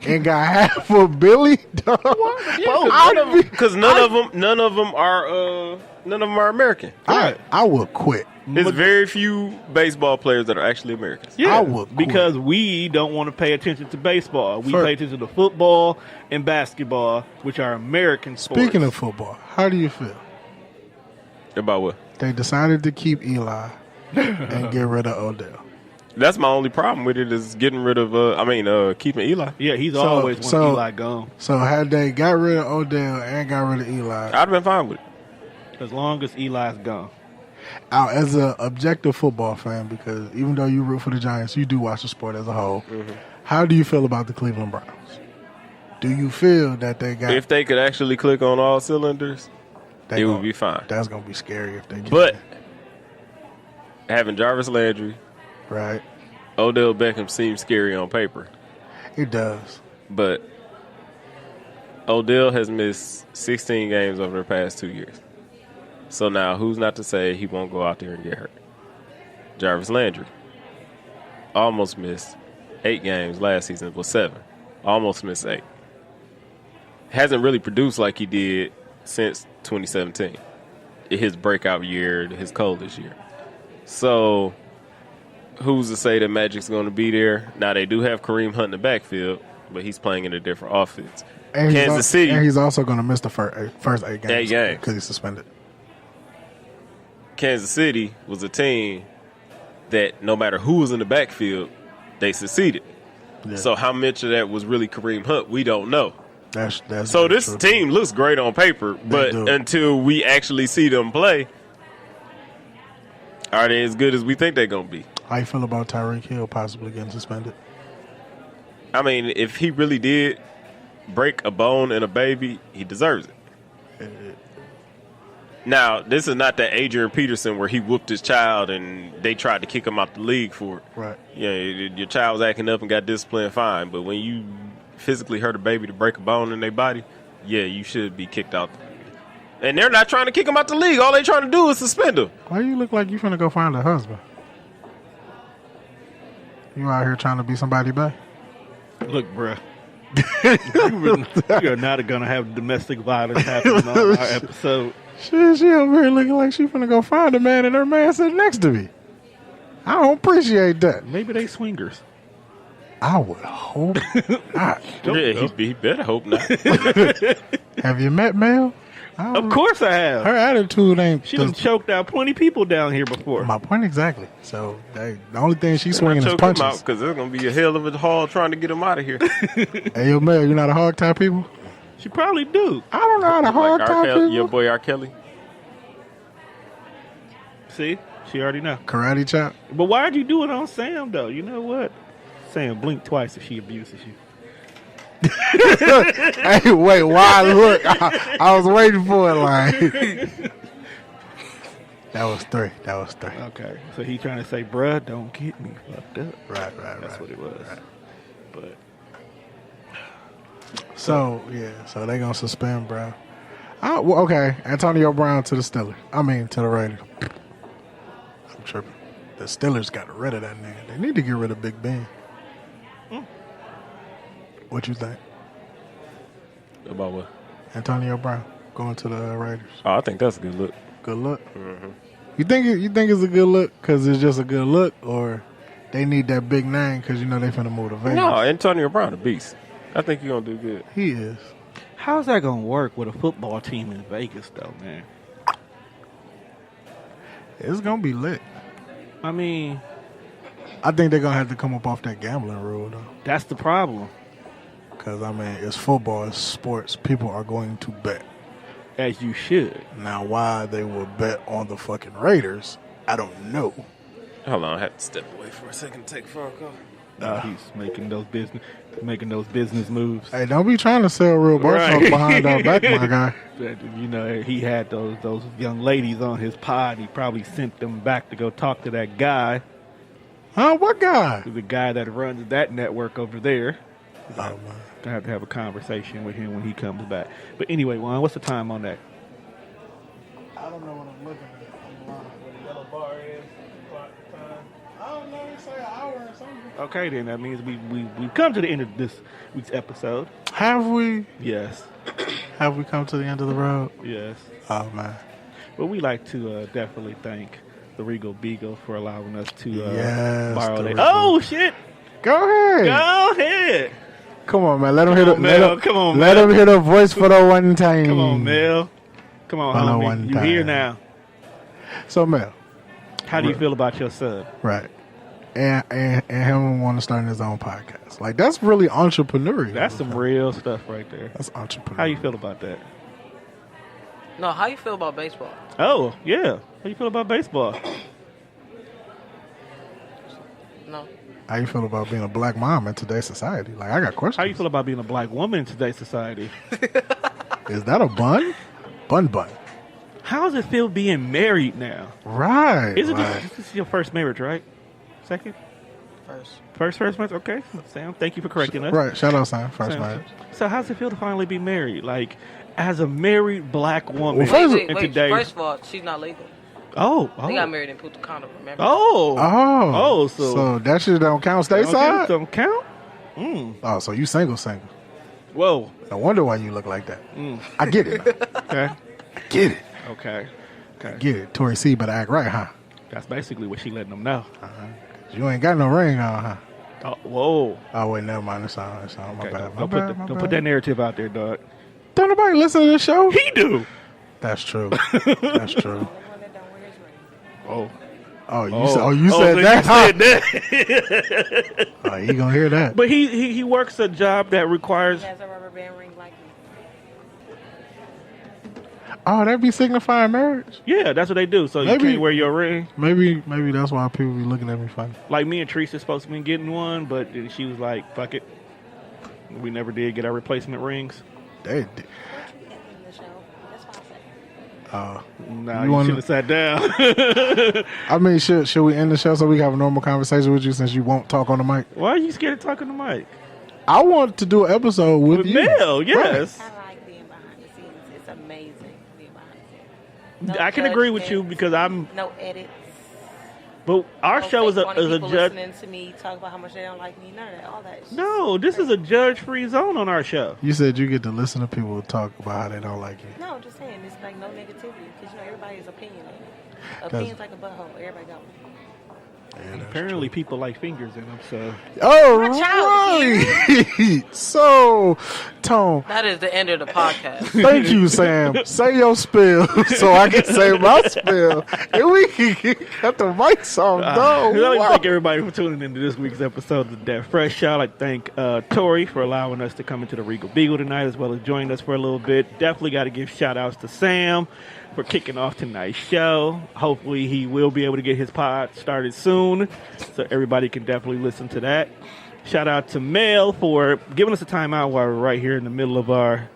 and got half a billy, dog, Because none of them are American. I would quit. There's very few baseball players that are actually Americans. I would quit. Because we don't want to pay attention to baseball. We For- pay attention to football and basketball, which are American sports. Speaking of football, how do you feel? About what? They decided to keep Eli and get rid of Odell. That's my only problem with it is getting rid of. Keeping Eli. Yeah, he's So- always wanted so- Eli gone. So had they got rid of Odell and got rid of Eli, I'd have been fine with it. As long as Eli's gone. out as an objective football fan, because even though you root for the Giants, you do watch the sport as a whole. Mm-hmm. How do you feel about the Cleveland Browns? Do you feel that they got? If they could actually click on all cylinders, they it gon- would be fine. That's gonna be scary if they get But there. having Jarvis Landry, Right, Odell Beckham seems scary on paper. it does. But Odell has missed 16 games over the past 2 years. So now, who's not to say he won't go out there and get hurt? Jarvis Landry almost missed 8 games last season. Was 7. Almost missed 8. Hasn't really produced like he did since 2017. His breakout year, his coldest year. So who's to say that Magic's going to be there? Now, they do have Kareem Hunt in the backfield, but he's playing in a different offense. And Kansas City. and he's also going to miss the first 8 games. 8 games. Because he's suspended. Kansas City was a team that no matter who was in the backfield, they succeeded. Yeah. So how much of that was really Kareem Hunt, we don't know. That's So very this true. team looks great on paper, but do. until we actually see them play, are they as good as we think they're going to be? How you feel about Tyreek Hill possibly getting suspended? I mean, if he really did break a bone in a baby, he deserves it. Now, this is not that Adrian Peterson where he whooped his child and they tried to kick him out the league for it. Right. Yeah, your child was acting up and got disciplined, fine. But when you physically hurt a baby to break a bone in their body, yeah, you should be kicked out. And they're not trying to kick him out the league. All they trying to do is suspend him. Why you look like you finna go find a husband? You out here trying to be somebody back? Look, bruh. You're not going to have domestic violence happening on our episode. She over here looking like she finna go find a man and her man sitting next to me. I don't appreciate that. Maybe they swingers. I would hope not. Yeah, he better hope not. Have you met Mel? Of course I have. Her attitude ain't. She done choked out plenty people down here before. My point exactly. So the only thing she's swinging is Choke him out punches. because there's going to be a hell of a haul trying to get him out of here. Hey, yo, Mel, you not a hog tie people? She probably do. I don't know how to hog Like tie people. your boy R. Kelly. See? She already know. Karate chop. But why'd you do it on Sam, though? You know what? Sam, blink twice if she abuses you. Hey, wait, why look? I was waiting for it like. That was 3. Okay. So he trying to say, bruh, don't get me fucked up. Right. That's what it was. Right. But So they gonna suspend Brown. Okay, Antonio Brown to the Steelers. To the Raiders. I'm tripping. The Steelers got rid of that nigga. They need to get rid of Big Ben. What you think? About what? Antonio Brown going to the Raiders. Oh, I think that's a good look. Good look. You think it's a good look because it's just a good look, or they need that big name because, you know, they finna move to Vegas. No, Antonio Brown, a beast. I think he's going to do good. He is. How's that going to work with a football team in Vegas, though, man? It's going to be lit. I mean, I think they're going to have to come up off that gambling rule, though. that's the problem. Because, I mean, it's football, it's sports. People are going to bet. As you should. Now, why they will bet on the fucking Raiders, I don't know. Hold on, I have to step away for a second to take a phone call. He's making those business moves. Hey, don't be trying to sell real birds Right. behind our back, my guy. You know, he had those young ladies on his pod. He probably sent them back to go talk to that guy. Huh? What guy? The guy that runs that network over there. Oh, man. I have to have a conversation with him when he comes back. But anyway, Juan, what's the time on that? I don't know what I'm looking at. I'm lying. Where the yellow bar is, time. I don't know. They say an hour or something. Okay, then that means we've come to the end of this week's episode. Have we? Yes, Have we come to the end of the road? yes. Oh, man. Well, we like to definitely thank the Regal Beagle for allowing us to Yes, borrow the that. Regal. Oh shit! Go ahead. Go ahead. Come on, man. Let him hit it. Mel. Come on, Let Mel. him hit a voice for the one time. Come on, Mel. Come on, For the homie. one You here time. now? So, Mel. How do you feel about your son? Right. And him want to start his own podcast. Like, that's really entrepreneurial. That's some real stuff right there. That's entrepreneurial. How you feel about that? No, how you feel about baseball? Oh, yeah. How you feel about baseball? No. How you feel about being a black mom in today's society? Like, I got questions. How you feel about being a black woman in today's society? Is that a bun? Bun. How does it feel being married now? Right. Isn't right. this is your first marriage, right? Second? First marriage? Okay. Sam, thank you for correcting us. Right. Shout out, Sam. First Sam. marriage. So how's it feel to finally be married? Like, as a married black woman Well, Wait. in today's... First of all, she's not legal. Oh. They got married in Punta Cana, remember? Oh. So that shit don't count Okay, stateside? don't count? Oh, so you single. Whoa. No wonder why you look like that. I get it now. Okay. I get it. Okay. Get it. Tori C better act right, huh? That's basically what she letting them know. You ain't got no ring on, huh? Oh, whoa. Oh, wait, never mind. It's on. My Okay, bad. don't put that narrative out there, dog. Don't nobody listen to this show? He do. That's true. That's true. Oh. You so said that? Huh? You said that. Oh, he gonna hear that. But he works a job that requires... He has a rubber band ring like me. Oh, that be signifying marriage? Yeah, that's what they do. So you Maybe- can't wear your ring. Maybe that's why people be looking at me funny. Like me and Teresa supposed to be getting one, but then she was like, fuck it. We never did get our replacement rings. They, In the show. That's why I said. Nah, You you, wanna- should have sat down. I mean, should we end the show so we can have a normal conversation with you since you won't talk on the mic? Why are you scared to talk on the mic? I want to do an episode with you. Mel, yes. I like being behind the scenes. It's amazing being behind the scenes. No I can agree with you judgments, because I'm... no edits. But our No show is fake a wanting people judge... listening to me talk about how much they don't like me. None of that. All that. No, this is a judge-free zone on our show. You said you get to listen to people talk about how they don't like you. No, I'm just saying it's like no negativity because everybody's opinionated. Opinions like a butthole. Everybody got one. Yeah, that's Apparently people like fingers in them, so... Oh, My child right. So, Tone, That is the end of the podcast. thank you, Sam. Say your spill so I can say my spill. And we can cut the mics off, I'd though. like to Wow. thank everybody for tuning into this week's episode of That Fresh Show. I'd like to thank Tori for allowing us to come into the Regal Beagle tonight, as well as joining us for a little bit. Definitely got to give shout-outs to Sam for kicking off tonight's show. Hopefully he will be able to get his pod started soon, so everybody can definitely listen to that. Shout out to Mel for giving us a timeout while we're right here in the middle of our,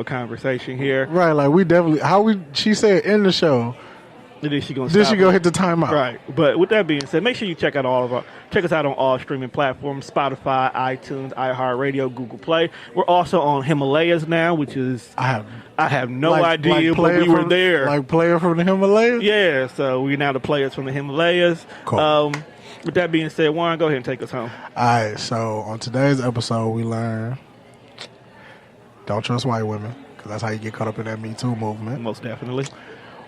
conversation here. Right, like we definitely, she said in the show, And then she gonna then stop she go it. hit the timeout. Right. But with that being said, make sure you check us out on all streaming platforms, Spotify, iTunes, iHeartRadio, Google Play. We're also on Himalayas now, which is I have no idea, but Player we were from- there. Like player from the Himalayas? Yeah, so we're now the players from the Himalayas. Cool. With that being said, Warren, go ahead and take us home. All right, so on today's episode, we learned don't trust white women, because that's how you get caught up in that Me Too movement. Most definitely.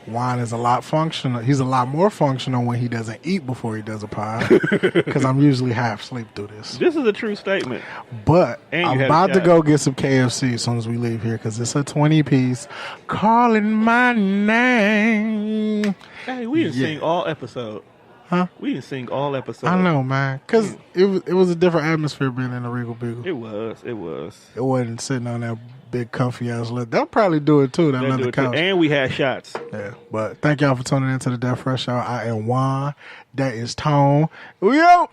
Juan is a lot functional. He's a lot more functional when he doesn't eat before he does a pod, because I'm usually half asleep through this. This is a true statement. But And I'm you had about a to shot. go get some KFC as soon as we leave here, because it's a 20-piece. Calling my name. Hey, we didn't Yeah. sing all episode. Huh? We didn't sing all episode. I know, man, because it was a different atmosphere being in the Regal Beagle. It was. It wasn't sitting on that big comfy ass leather. They'll probably do it too. That They do leather it too. couch. And we had shots. Yeah, but thank y'all for tuning into the Death Fresh Show. I am Juan. That is Tone. We out.